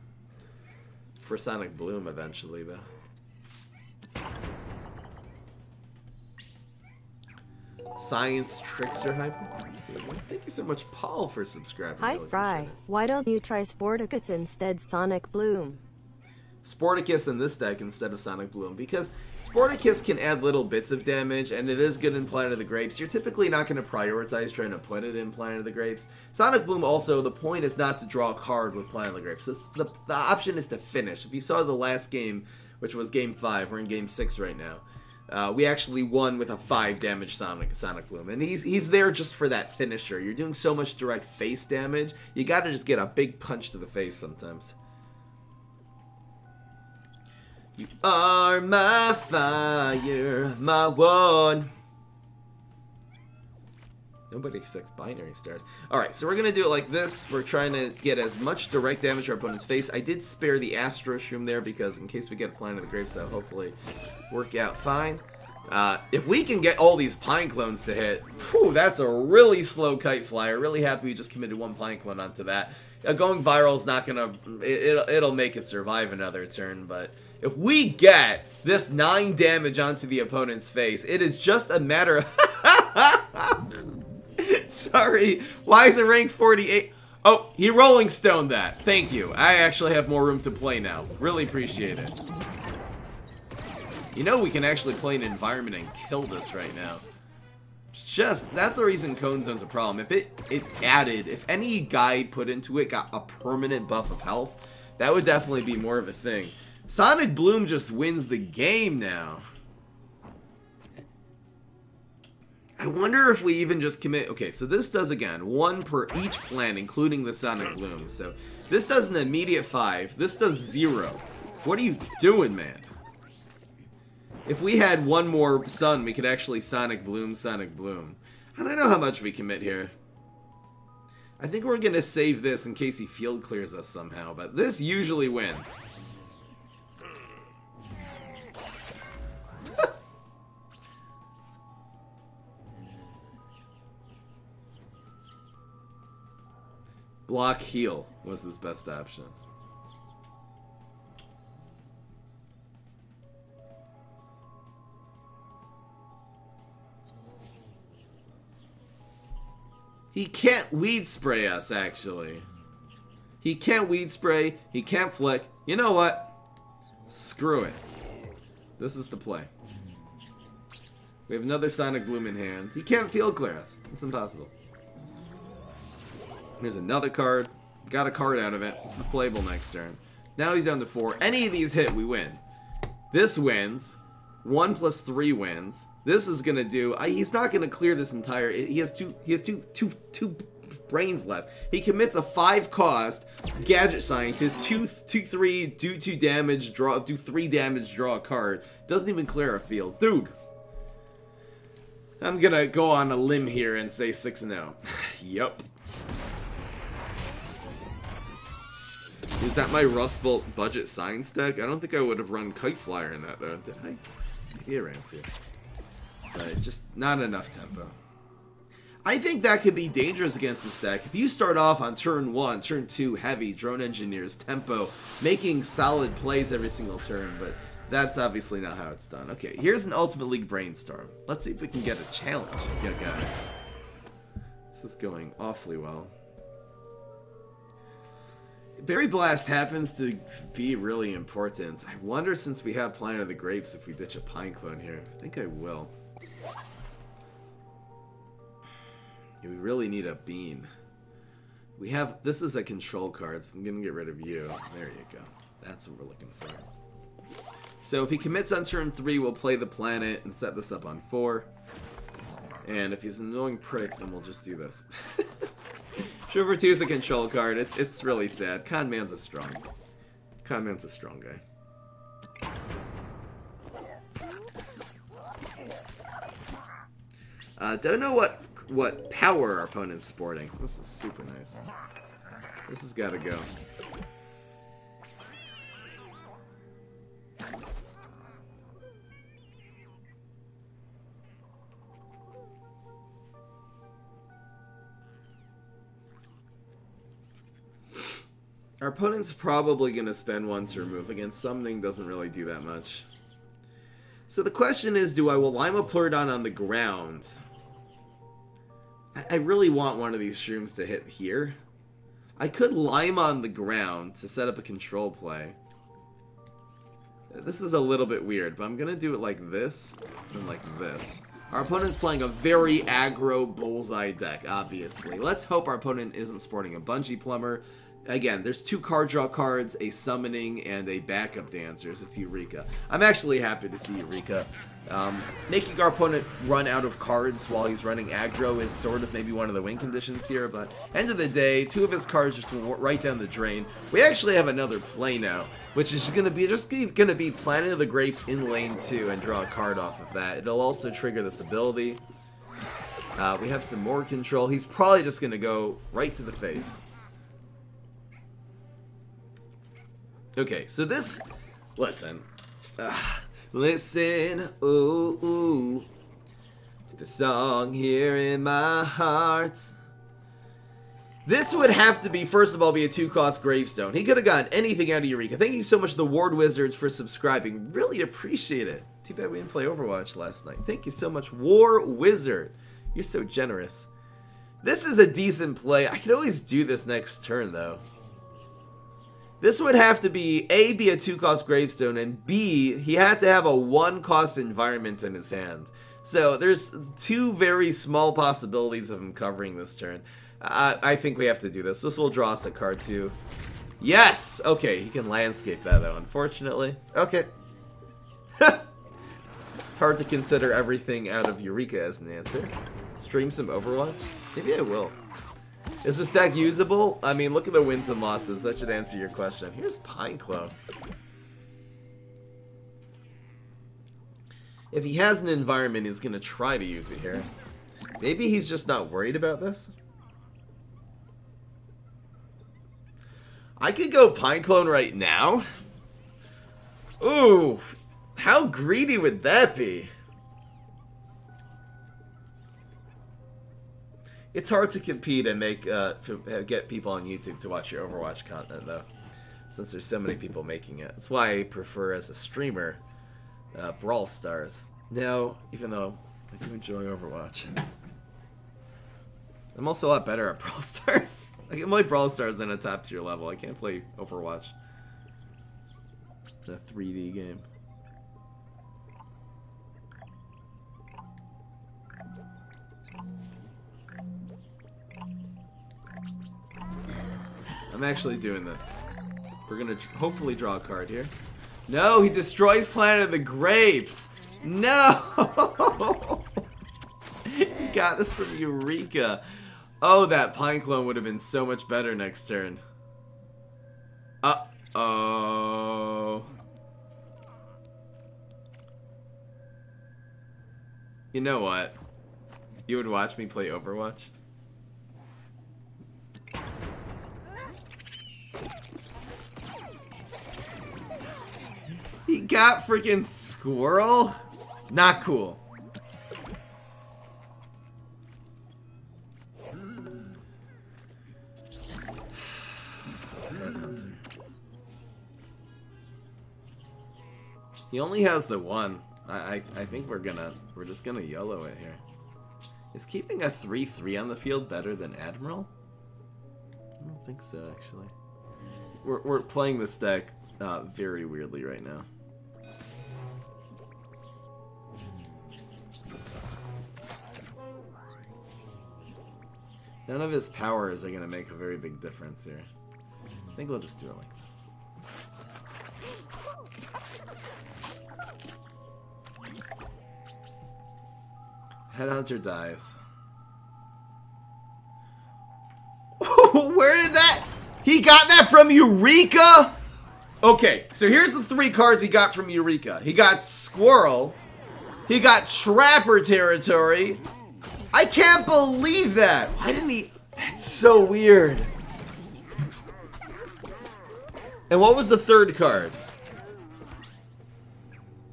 Speaker 1: Sonic Bloom eventually though. Science Trickster Hyper. Thank you so much, Paul, for subscribing.
Speaker 2: Hi,
Speaker 1: really
Speaker 2: Fry. Why don't you try Sporticus instead Sonic Bloom?
Speaker 1: Sporticus in this deck instead of Sonic Bloom, because Sporticus can add little bits of damage, and it is good in Planet of the Grapes. You're typically not going to prioritize trying to put it in Planet of the Grapes. Sonic Bloom also, the point is not to draw a card with Planet of the Grapes. The option is to finish. If you saw the last game, which was Game 5, we're in Game 6 right now. We actually won with a 5 damage Sonic Bloom, and he's there just for that finisher. You're doing so much direct face damage, you gotta just get a big punch to the face sometimes. You are my fire, my one. Nobody expects binary stars. Alright, so we're going to do it like this. We're trying to get as much direct damage to our opponent's face. I did spare the Astro Shroom there because in case we get Planet of the Grapes, that'll hopefully work out fine. If we can get all these Pineclones to hit, whew, that's a really slow kite flyer. Really happy we just committed 1 Pineclone onto that. Going viral is not going to... It'll make it survive another turn, but... If we get this 9 damage onto the opponent's face, it is just a matter of... Sorry, why is it rank 48? Oh, he Rolling Stoned that. Thank you. I actually have more room to play now. Really appreciate it. You know we can actually play an environment and kill this right now. That's the reason Cone Zone's a problem. If if any guide put into it got a permanent buff of health, that would definitely be more of a thing. Sonic Bloom just wins the game now. I wonder if we even just commit... Okay, so this does, again, 1 per each plan, including the Sonic Bloom. So this does an immediate 5. This does 0. What are you doing, man? If we had 1 more Sun, we could actually Sonic Bloom, Sonic Bloom. I don't know how much we commit here. I think we're going to save this in case he field clears us somehow, but this usually wins. Block heal was his best option. He can't weed spray us, actually. He can't weed spray. He can't flick. You know what? Screw it. This is the play. We have another Sonic Bloom in hand. He can't field clear us. It's impossible. Here's another card. Got a card out of it. This is playable next turn. Now he's down to 4. Any of these hit, we win. This wins. 1 plus 3 wins. This is gonna do. He's not gonna clear this entire. He has two brains left. He commits a 5 cost Gadget Scientist. 2/3 do 2 damage. Do 3 damage. Draw a card. Doesn't even clear a field, dude. I'm gonna go on a limb here and say 6-0. Yup. Is that my Rust Bolt budget science deck? I don't think I would have run Kite Flyer in that though, did I? Maybe I ran to. But just not enough tempo. I think that could be dangerous against this deck. If you start off on turn 1, turn 2, heavy, Drone Engineers, tempo, making solid plays every single turn, but That's obviously not how it's done. Okay, here's an Ultimate League Brainstorm. Let's see if we can get a challenge. Yeah, guys. This is going awfully well. Berry Blast happens to be really important. I wonder, since we have Planet of the Grapes, if we ditch a Pineclone here. I think I will. Yeah, we really need a Bean. We have... This is a control card, so I'm going to get rid of you. There you go. That's what we're looking for. So if he commits on turn 3, we'll play the planet and set this up on 4. And if he's an annoying prick, then we'll just do this. Shiver 2 is a control card. It's really sad. Con Man's a strong guy. Don't know what power our opponent's sporting. This is super nice. This has got to go. Our opponent's probably going to spend one to remove. Against something doesn't really do that much. So the question is, do I will Lima Plurdon on the ground? I really want one of these shrooms to hit here. I could Lima on the ground to set up a control play. This is a little bit weird, but I'm going to do it like this and like this. Our opponent's playing a very aggro bullseye deck, obviously. Let's hope our opponent isn't sporting a Bungee Plumber. Again, there's 2 card draw cards, a summoning, and a backup dancers. It's Eureka. I'm actually happy to see Eureka. Making our opponent run out of cards while he's running aggro is sort of maybe one of the win conditions here, but end of the day, 2 of his cards just went right down the drain. We actually have another play now, which is going to be Planet of the Grapes in lane 2 and draw a card off of that. It'll also trigger this ability. We have some more control. He's probably just going to go right to the face. Okay, so this, listen, listen, ooh, ooh, to the song here in my heart. This would have to be, first of all, be a 2-cost gravestone. He could have gotten anything out of Eureka. Thank you so much to the Ward Wizards for subscribing. Really appreciate it. Too bad we didn't play Overwatch last night. Thank you so much, War Wizard. You're so generous. This is a decent play. I could always do this next turn, though. This would have to be, A, be a 2-cost gravestone, and B, he had to have a 1-cost environment in his hand. So there's 2 very small possibilities of him covering this turn. I think we have to do this. This will draw us a card too. Yes! Okay, he can landscape that though, unfortunately. Okay. It's hard to consider everything out of Eureka as an answer. Stream some Overwatch? Maybe I will. Is this deck usable? I mean, look at the wins and losses. That should answer your question. Here's Pineclone. If he has an environment, he's going to try to use it here. Maybe he's just not worried about this. I could go Pineclone right now. Ooh, how greedy would that be? It's hard to compete and make get people on YouTube to watch your Overwatch content, though, since there's so many people making it. That's why I prefer, as a streamer, Brawl Stars. Now, even though I do enjoy Overwatch, I'm also a lot better at Brawl Stars. I can play Brawl Stars in a top tier level. I can't play Overwatch in a 3D game. I'm actually doing this. We're gonna hopefully draw a card here. No, he destroys Planet of the Grapes. No! He got this from Eureka. Oh, that Pineclone would have been so much better next turn. Uh-oh. You know what? You would watch me play Overwatch? He got freaking Squirrel? Not cool. He only has the one. I think we're just gonna YOLO it here. Is keeping a 3-3 on the field better than Admiral? I don't think so, actually. We're playing this deck very weirdly right now. None of his powers are going to make a very big difference here. I think we'll just do it like this. Headhunter dies. Where did that... He got that from Eureka? Okay, so here's the 3 cards he got from Eureka. He got Squirrel. He got Trapper Territory. I can't believe that. Why didn't he... That's so weird. And what was the 3rd card?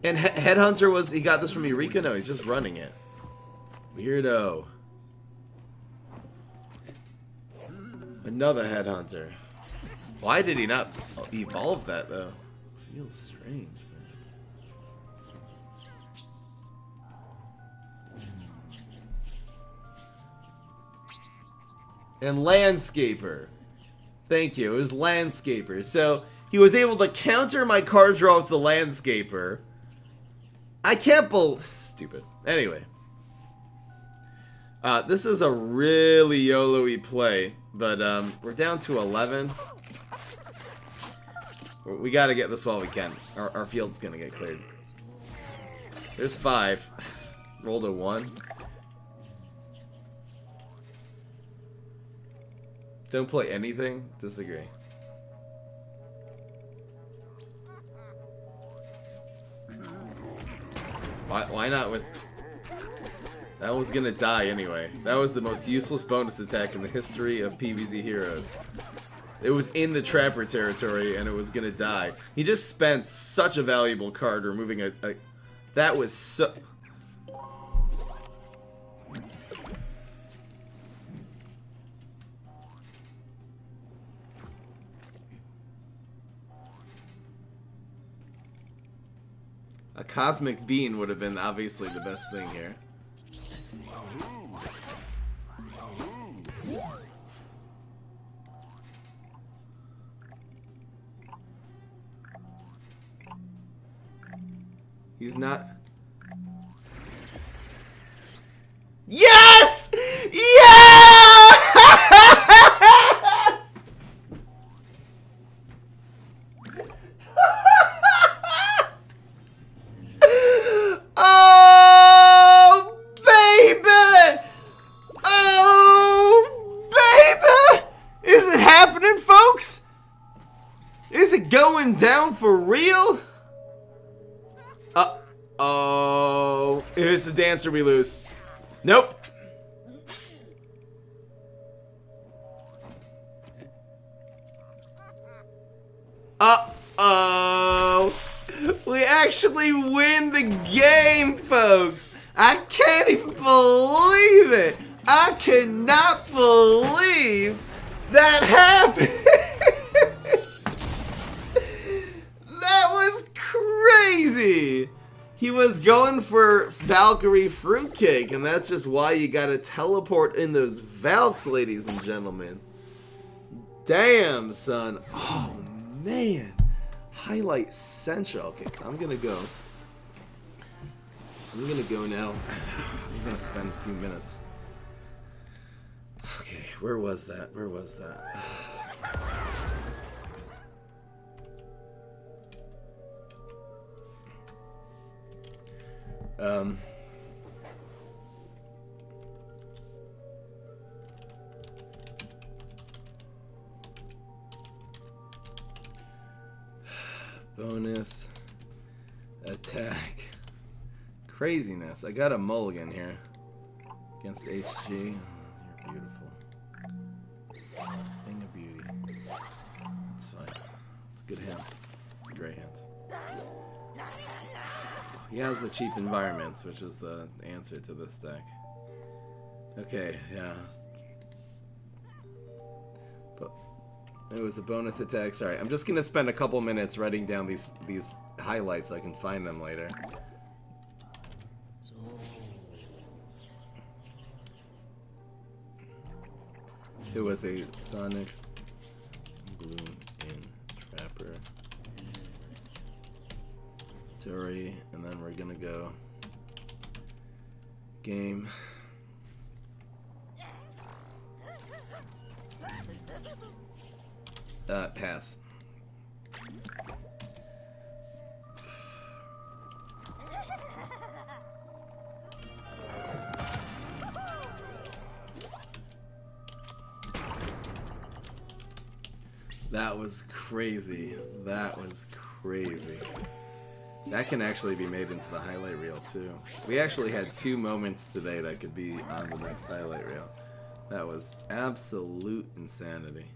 Speaker 1: And Headhunter was... He got this from Eureka? No, he's just running it. Weirdo. Another Headhunter. Why did he not evolve that, though? Feels strange, man. And Landscaper. Thank you. It was Landscaper. So, he was able to counter my card draw with the Landscaper. I can't believe... Stupid. Anyway. This is a really YOLO-y play. But, we're down to 11. We gotta get this while we can. Our field's gonna get cleared. There's 5. Rolled a 1. Don't play anything? Disagree. Why not with... That was gonna die anyway. That was the most useless bonus attack in the history of PvZ Heroes. It was in the Trapper territory and it was gonna die. He just spent such a valuable card removing a... That was so... A Cosmic Bean would have been obviously the best thing here. He's not... Yes! Yes! Oh, baby! Oh, baby! Is it happening, folks? Is it going down for real? Oh, if it's a dancer, we lose. Nope. Uh-oh. We actually win the game, folks. I can't even believe it. I cannot believe that happened. That was crazy. He was going for Valkyrie Fruitcake, and that's just why you gotta teleport in those Valks, ladies and gentlemen. Damn, son. Oh, man. Highlight Central. Okay, so I'm gonna go now. I'm gonna spend a few minutes. Okay, where was that? Where was that? Bonus attack craziness. I got a mulligan here against HG. Oh, you're beautiful. Thing of beauty. That's fine. It's a good hand. It's a great hand. He has the cheap environments, which is the answer to this deck. Okay, yeah. But It was a bonus attack. Sorry, I'm just gonna spend a couple minutes writing down these highlights so I can find them later. It was a Sonic Bloom in Trapper. Turi, and then we're gonna go game. Pass. That was crazy. That was crazy. That can actually be made into the highlight reel too. We actually had 2 moments today that could be on the next highlight reel. That was absolute insanity.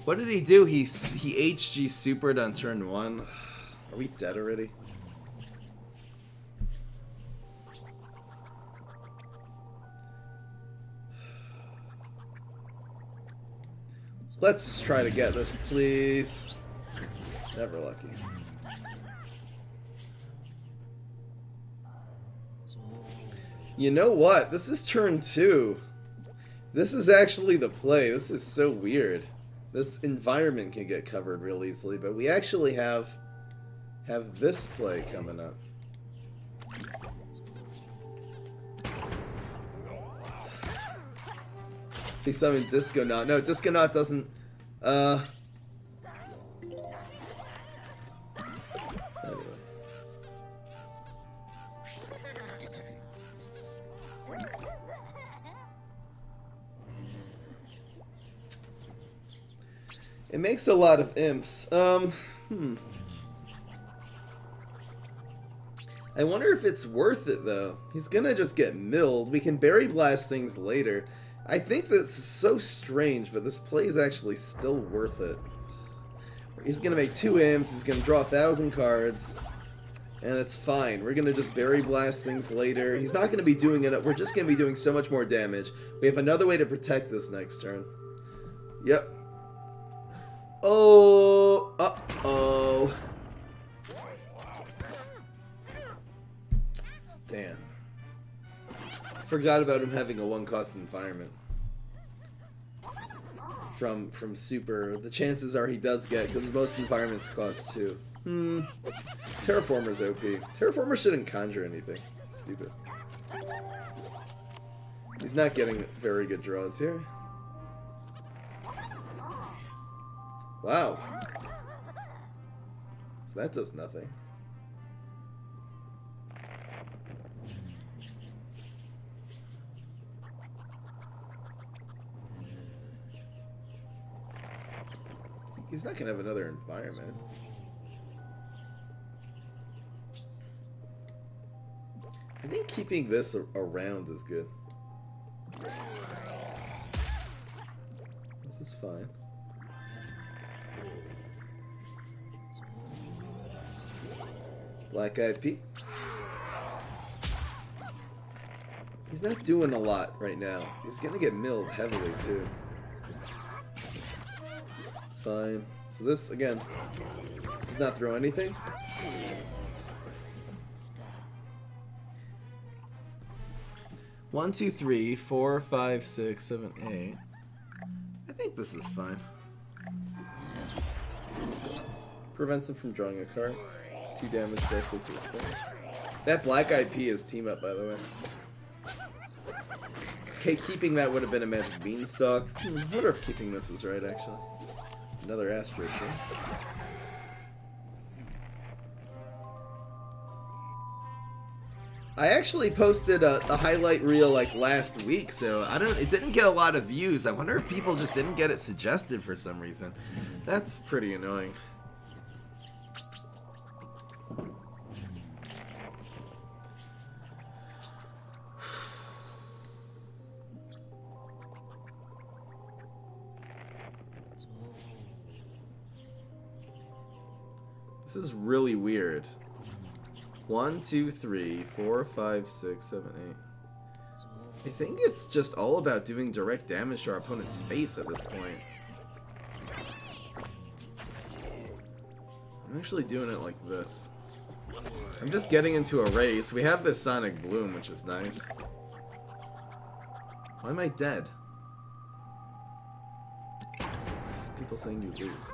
Speaker 1: What did he do? He HG supered on turn 1. Are we dead already? Let's just try to get this, please. Never lucky. You know what? This is turn 2. This is actually the play. This is so weird. This environment can get covered real easily, but we actually have this play coming up. He summoned Disconaut. No, Disconaut doesn't. Anyway. It makes a lot of imps. I wonder if it's worth it though. He's gonna just get milled. We can berry blast things later. I think this is so strange, but this play is actually still worth it. He's gonna make 2 imps. He's gonna draw 1,000 cards, and it's fine. We're gonna just berry blast things later. He's not gonna be doing it. We're just gonna be doing so much more damage. We have another way to protect this next turn. Yep. Oh, uh-oh. Damn. Forgot about him having a 1-cost environment. From super. The chances are he does get, because most environments cost 2. Terraformer's OP. Terraformer shouldn't conjure anything. Stupid. He's not getting very good draws here. Wow. So that does nothing. He's not gonna have another environment. I think keeping this around is good. This is fine. Black Eyed Pea. He's not doing a lot right now. He's gonna get milled heavily too. It's fine. So this, again, does not throw anything. One, two, three, 4, 5, 6, 7, 8. I think this is fine. Prevents him from drawing a card. 2 damage directly to his face. That Black Eyed Pea is team up, by the way. Okay, keeping that would have been a Magic Beanstalk. I wonder if keeping this is right, actually. Another Astro Shrimp. I actually posted a highlight reel like last week, so it didn't get a lot of views. I wonder if people just didn't get it suggested for some reason. That's pretty annoying. This is really weird. 1, 2, 3, 4, 5, 6, 7, 8. I think it's just all about doing direct damage to our opponent's face at this point. I'm actually doing it like this. I'm just getting into a race. We have this Sonic Bloom, which is nice. Why am I dead? People saying you lose.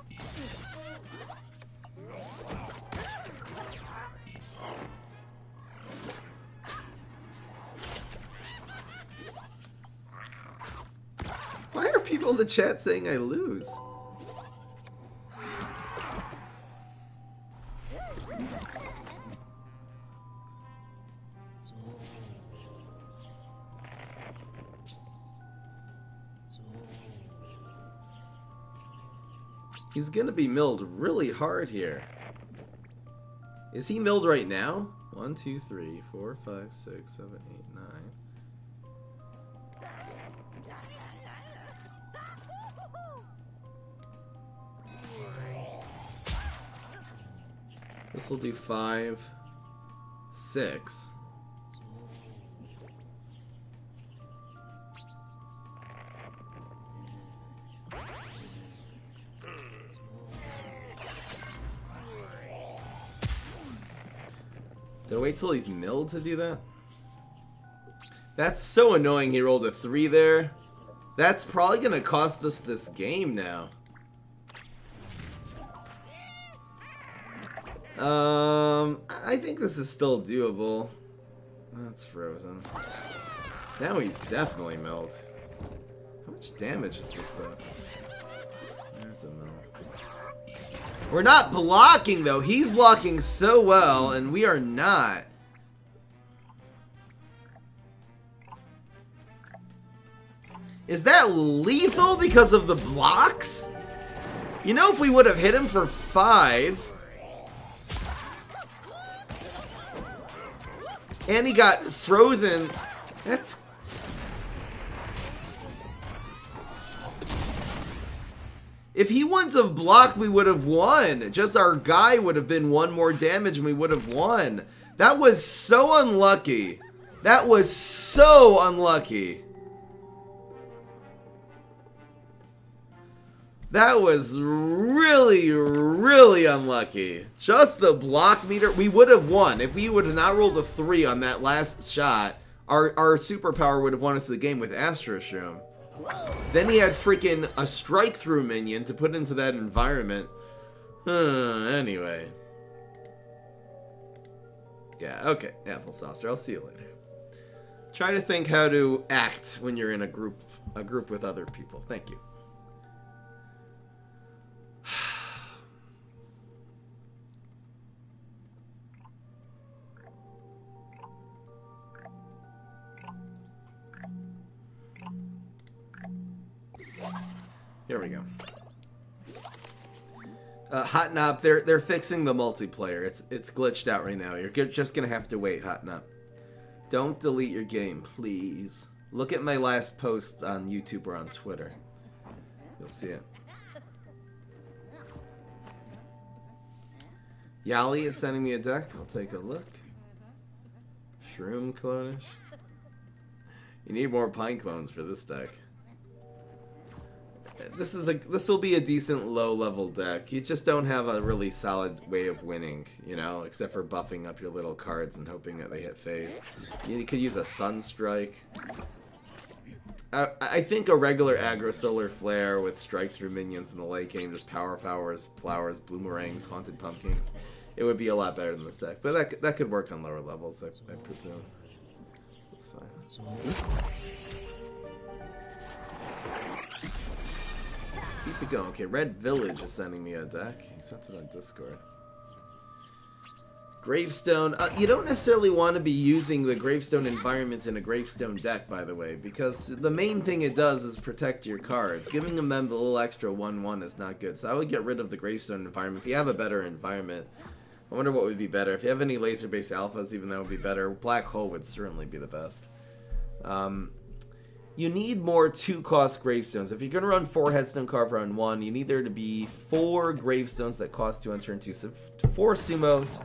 Speaker 1: Why are people in the chat saying I lose? He's gonna be milled really hard here. Is he milled right now? 1, 2, 3, 4, 5, 6, 7, 8, 9. This will do 5, 6. Do I wait till he's milled to do that? That's so annoying he rolled a 3 there. That's probably gonna cost us this game now. I think this is still doable. That's frozen. Now he's definitely milled. How much damage is this though? There's a mill. We're not blocking though. He's blocking so well and we are not. Is that lethal because of the blocks? You know, if we would have hit him for 5 and he got frozen, that's... If he wouldn't have blocked, we would have won. Just our guy would have been 1 more damage and we would have won. That was so unlucky. That was so unlucky. That was really, really unlucky. Just the block meter, we would have won. If we would have not rolled a 3 on that last shot, our superpower would have won us the game with Astro Shroom. Then he had freaking a strike through minion to put into that environment. Anyway. Yeah, okay. Apple Saucer, I'll see you later. Try to think how to act when you're in a group with other people. Thank you. Here we go. Hot Nop, they're fixing the multiplayer. It's glitched out right now. You're just gonna have to wait, Hot Nop. Don't delete your game, please. Look at my last post on YouTube or on Twitter. You'll see it. Yali is sending me a deck. I'll take a look. Shroom Clonish. You need more Pineclones for this deck. This will be a decent low-level deck. You just don't have a really solid way of winning, you know, except for buffing up your little cards and hoping that they hit phase. You could use a Sunstrike. I think a regular aggro Solar Flare with strike through minions in the late game, just power flowers, bloomerangs, haunted pumpkins. It would be a lot better than this deck, but that could work on lower levels, I presume. That's fine. Keep it going. Okay, Red Village is sending me a deck. He sent it on Discord. Gravestone. You don't necessarily want to be using the Gravestone environment in a Gravestone deck, by the way, because the main thing it does is protect your cards. Giving them the little extra 1/1 is not good, so I would get rid of the Gravestone environment. If you have a better environment, I wonder what would be better. If you have any laser-based alphas, even that would be better. Black Hole would certainly be the best. You need more 2-cost Gravestones. If you're going to run 4 Headstone Carver on 1, you need there to be 4 Gravestones that cost 2 on turn 2. So 4 Sumos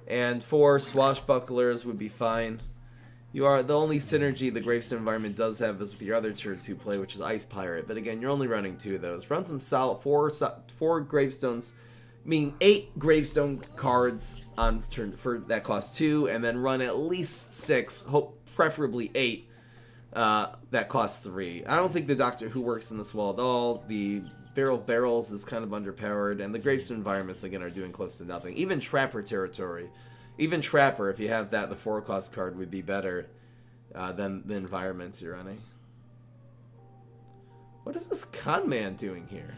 Speaker 1: and 4 Swashbucklers would be fine. The only synergy the Gravestone environment does have is with your other turn 2 play, which is Ice Pirate. But again, you're only running 2 of those. Run some solid 4 Gravestones. mean 8 gravestone cards on turn for that cost 2, and then run at least 6, preferably 8, that costs 3. I don't think the Doctor Who works in this well at all. The Barrel of Barrels is kind of underpowered, and the gravestone environments again are doing close to nothing. Even Trapper territory, even Trapper, if you have that, the 4-cost card would be better than the environments you're running. What is this con man doing here?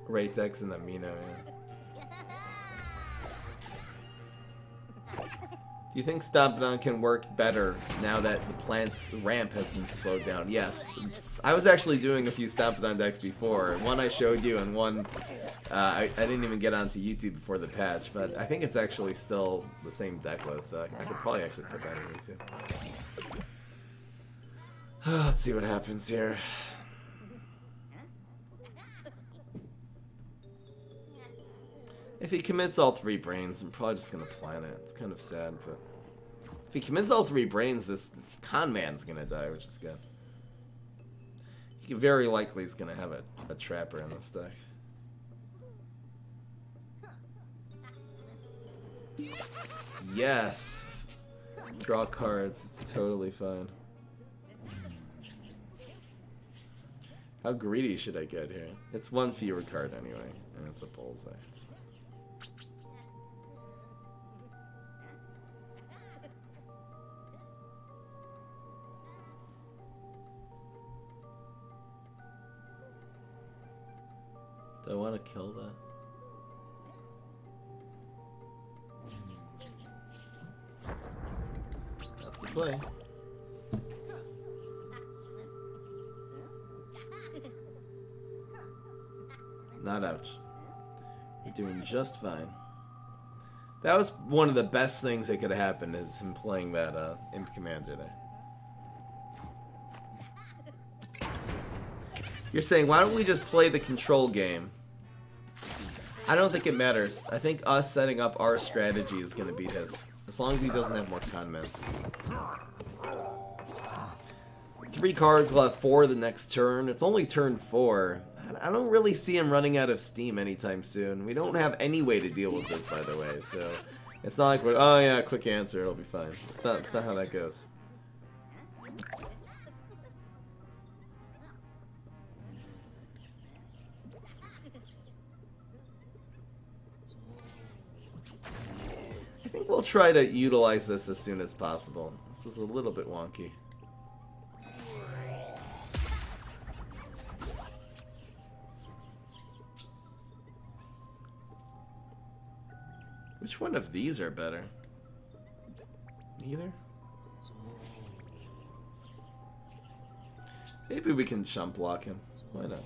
Speaker 1: Raytex and Amino, yeah. Do you think Stop-Down can work better now that the plant's ramp has been slowed down? Yes. I was actually doing a few Stop-Down decks before. One I showed you, and one I didn't even get onto YouTube before the patch, but I think it's actually still the same deck list, so I could probably actually put that in YouTube. Let's see what happens here. If he commits all 3 brains, I'm probably just gonna plan it. It's kind of sad, but if he commits all 3 brains, this con man's gonna die, which is good. He very likely is gonna have a trapper in this deck. Yes! Draw cards, it's totally fine. How greedy should I get here? It's 1 fewer card anyway, and it's a bullseye. Do I want to kill that? That's the play. Not ouch. You're doing just fine. That was one of the best things that could have happened, is him playing that Imp Commander there. You're saying, why don't we just play the control game? I don't think it matters. I think us setting up our strategy is going to beat his. As long as he doesn't have more comments. 3 cards, we'll have 4 the next turn. It's only turn 4. I don't really see him running out of steam anytime soon. We don't have any way to deal with this, by the way. So it's not like we're, oh yeah, quick answer, it'll be fine. It's not how that goes. I think we'll try to utilize this as soon as possible. This is a little bit wonky. Which one of these are better? Neither? Maybe we can jump block him. Why not?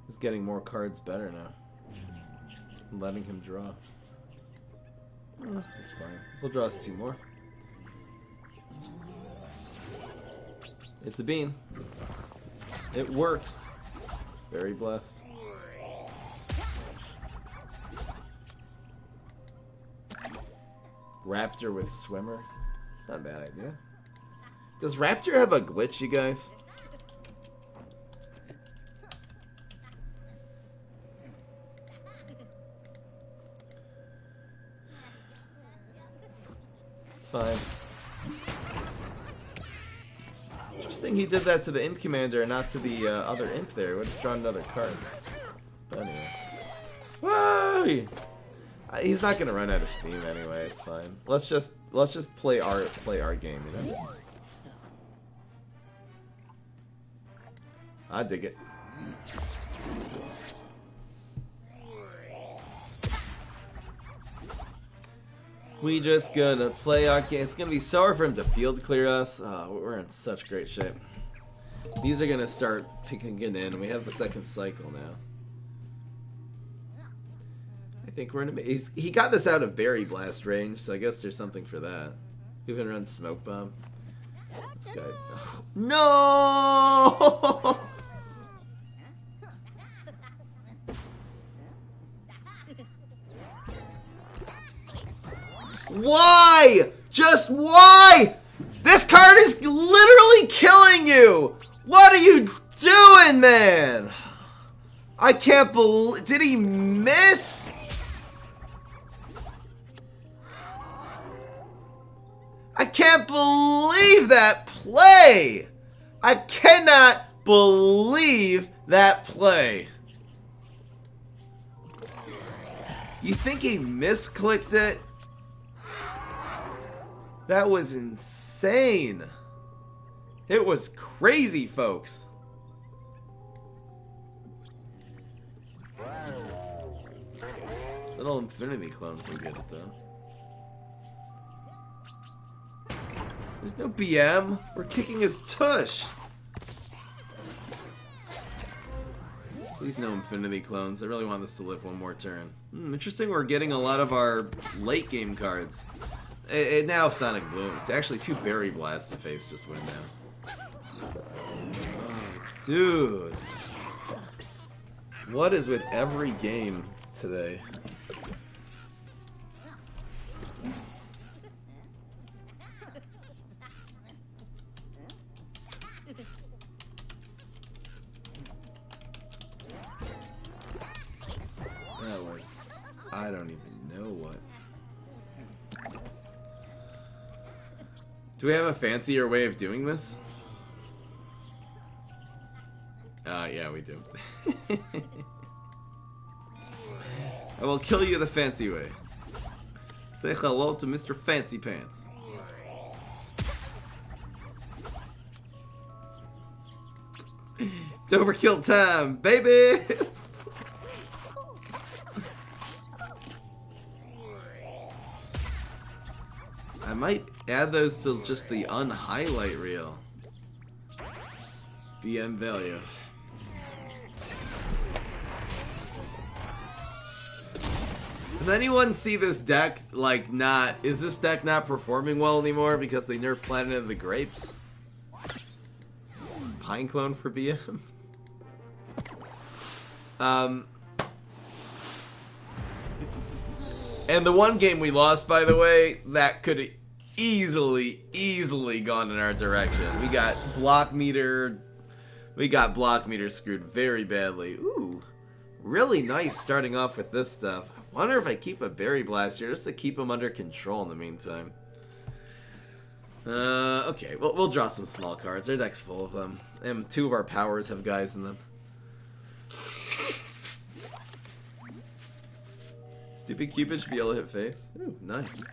Speaker 1: He's getting more cards better now. I'm letting him draw. Oh, this is fine. This will draw us 2 more. It's a bean. It works. Very blessed. Raptor with Swimmer. It's not a bad idea. Does Raptor have a glitch, you guys? It's fine. Interesting he did that to the Imp Commander and not to the other Imp there. Would have drawn another card. But anyway. Whoa! He's not gonna run out of steam anyway, it's fine. Let's just play our game, you know? I dig it. We just gonna play our game. It's gonna be so hard for him to field clear us. Oh, we're in such great shape. These are gonna start picking it in. We have the second cycle now. I think we're in a... He got this out of Berry Blast range, so I guess there's something for that. We even run Smoke Bomb. This guy... Oh, no! Why? Just why? This card is literally killing you! What are you doing, man? I can't believe... Did he miss? I can't believe that play! I cannot believe that play. You think he misclicked it? That was insane. It was crazy, folks. Little Infinity Clones will get it done. There's no BM. We're kicking his tush. Please no Infinity Clones. I really want this to live one more turn. Interesting, we're getting a lot of our late game cards. Now Sonic Bloom. It's actually 2 Berry Blasts to face just went down. Oh, dude. What is with every game today? That was... I don't even know what. Do we have a fancier way of doing this? Yeah, we do. I will kill you the fancy way. Say hello to Mr. Fancy Pants. It's overkill time, baby! I might add those to just the unhighlight reel. BM value. Does anyone see this deck like not... Is this deck not performing well anymore because they nerfed Planet of the Grapes? Pineclone for BM? And the one game we lost, by the way, that could have easily gone in our direction. We got block meter screwed very badly. Ooh, really nice starting off with this stuff. I wonder if I keep a Berry Blast here just to keep him under control in the meantime. Okay, well, we'll draw some small cards. Our deck's full of them. And 2 of our powers have guys in them. Stupid Cupid should be able to hit face. Ooh, nice.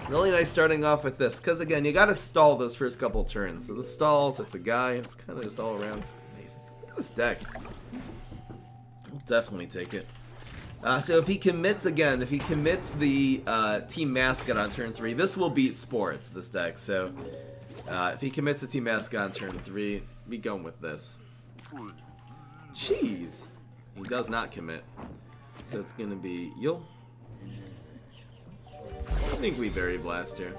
Speaker 1: Really nice starting off with this, because again, you gotta stall those first couple turns. So the stalls, it's a guy, it's kind of just all around amazing. Look at this deck. I'll definitely take it. So if he commits again, if he commits the team mascot on turn 3, this will beat sports, this deck. So if he commits a team mascot on turn 3, be going with this. Jeez. He does not commit. So it's gonna be Yule. I think we Berry Blast here.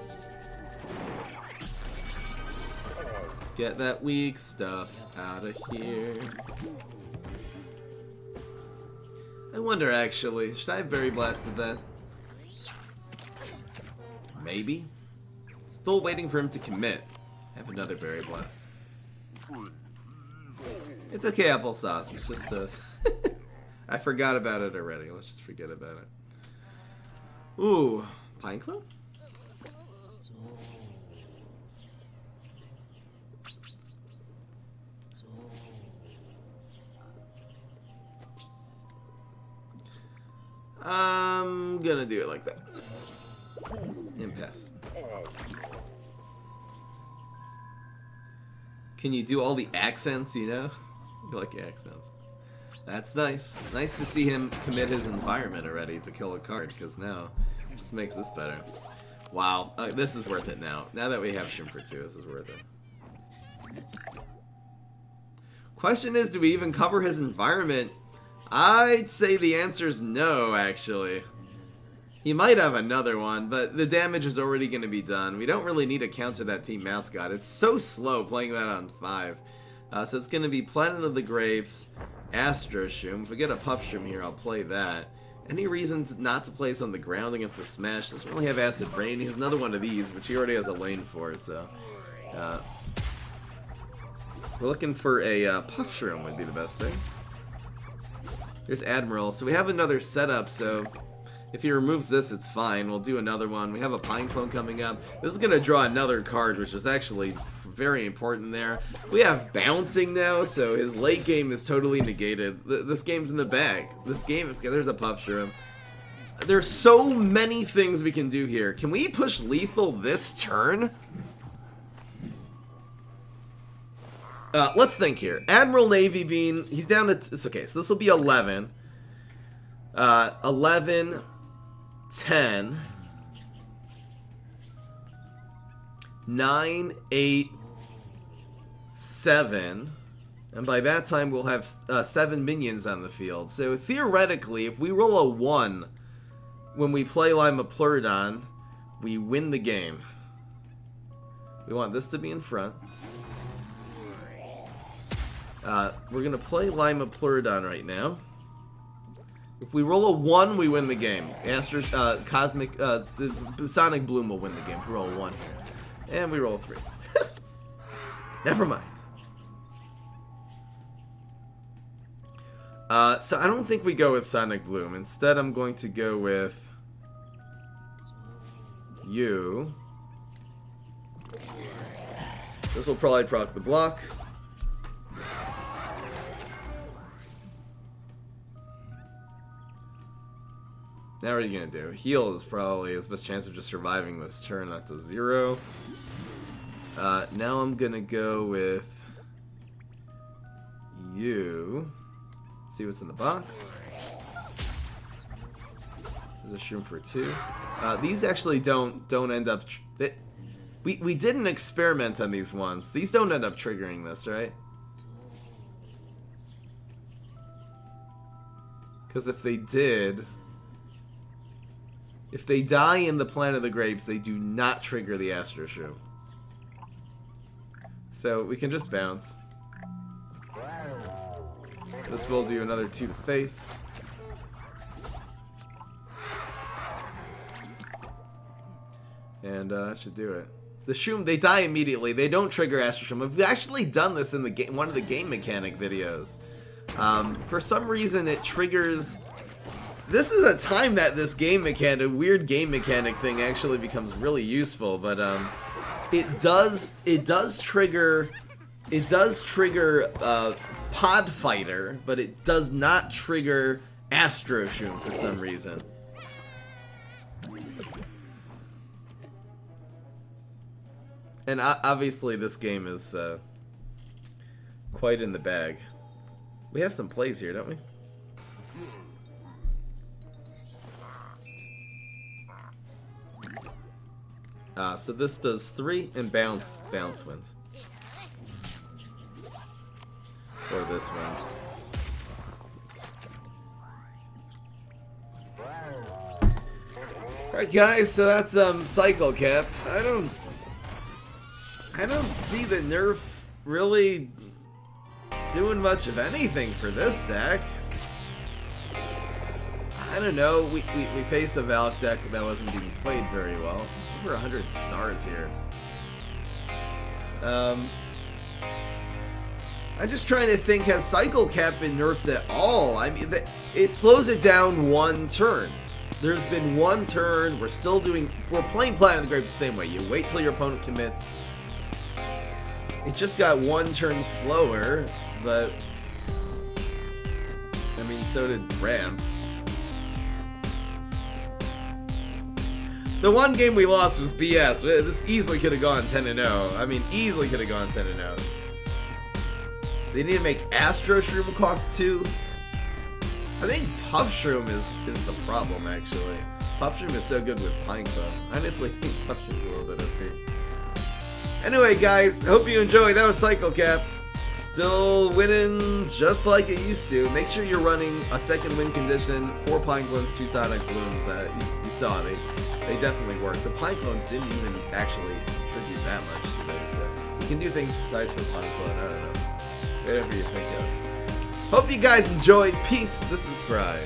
Speaker 1: Get that weak stuff out of here. I wonder actually, should I have Berry Blasted that? Maybe? Still waiting for him to commit. Have another Berry Blast. It's okay, applesauce. It's just a... I forgot about it already. Let's just forget about it. Ooh, Pineclone? I'm gonna do it like that. Impasse. Can you do all the accents, you know? You like accents. That's nice. Nice to see him commit his environment already to kill a card, because now it just makes this better. Wow, this is worth it now. Now that we have Shim for 2, this is worth it. Question is, do we even cover his environment I'd say the answer is no, actually. He might have another one, but the damage is already going to be done. We don't really need to counter that team mascot. It's so slow playing that on 5. So it's going to be Planet of the Grapes, Astro Shroom. If we get a Puff Shroom here, I'll play that. Any reasons not to place on the ground against a Smash? Doesn't really have Acid Rain. He has another one of these, which he already has a lane for, so... we're looking for a Puff Shroom would be the best thing. Here's Admiral. So we have another setup, so... if he removes this, it's fine. We'll do another one. We have a Pineclone coming up. This is going to draw another card, which is actually very important there. We have Bouncing now, so his late game is totally negated. This game's in the bag. This game, there's a Puff Shroom. There's so many things we can do here. Can we push lethal this turn? Let's think here. Admiral Navy Bean, he's down to... it's okay, so this will be 11. 11... 10, 9, 8, 7, and by that time we'll have 7 minions on the field. So theoretically, if we roll a 1 when we play Limapleurodon, we win the game. We want this to be in front. We're going to play Limapleurodon right now. If we roll a 1, we win the game. Cosmic, the Sonic Bloom will win the game if we roll a 1 here. And we roll a 3. Never mind. So I don't think we go with Sonic Bloom. Instead, I'm going to go with you. This will probably proc the block. Now what are you going to do? Heal is probably his best chance of just surviving this turn. That's a 0. Now I'm going to go with you. See what's in the box. There's a Shroom for 2. These actually don't end up... we did an experiment on these ones. These don't end up triggering this, right? Because if they did... if they die in the Planet of the Grapes, they do not trigger the Astro Shroom. So we can just bounce. This will do another 2 to face. And that should do it. The Shroom, they die immediately. They don't trigger Astro Shroom. We've actually done this in the game, one of the game mechanic videos. For some reason, it triggers... this is a time that this game mechanic, weird game mechanic thing actually becomes really useful, but it does trigger Pod Fighter, but it does not trigger Astro Shroom for some reason. And obviously this game is quite in the bag. We have some plays here, don't we? So this does 3 and bounce wins. Or this wins. Alright guys, so that's Cycle Cap. I don't see the nerf really doing much of anything for this deck. I don't know, we faced a Valk deck that wasn't being played very well. Over 100 stars here. I'm just trying to think, has Cycle Cap been nerfed at all? I mean, it slows it down 1 turn. There's been 1 turn, we're playing Planet of the Grapes the same way. You wait till your opponent commits. It just got 1 turn slower, but... I mean, so did Ramp. The one game we lost was BS. This easily could have gone 10-0. I mean, easily could have gone 10-0. They need to make Astro Shroom cost 2. I think Puff Shroom is the problem, actually. Puff Shroom is so good with Pineclone. I honestly think Puff Shroom's a little bit OP. Anyway, guys, I hope you enjoyed. That was Cycle Cap. Still winning just like it used to. Make sure you're running a second win condition, 4 Pineclones, 2 Sonic Blooms. You saw they definitely work. The Pineclones didn't even actually contribute that much today, so you can do things besides for Pineclone. I don't know. Whatever you think of. Hope you guys enjoyed. Peace. This is Fry.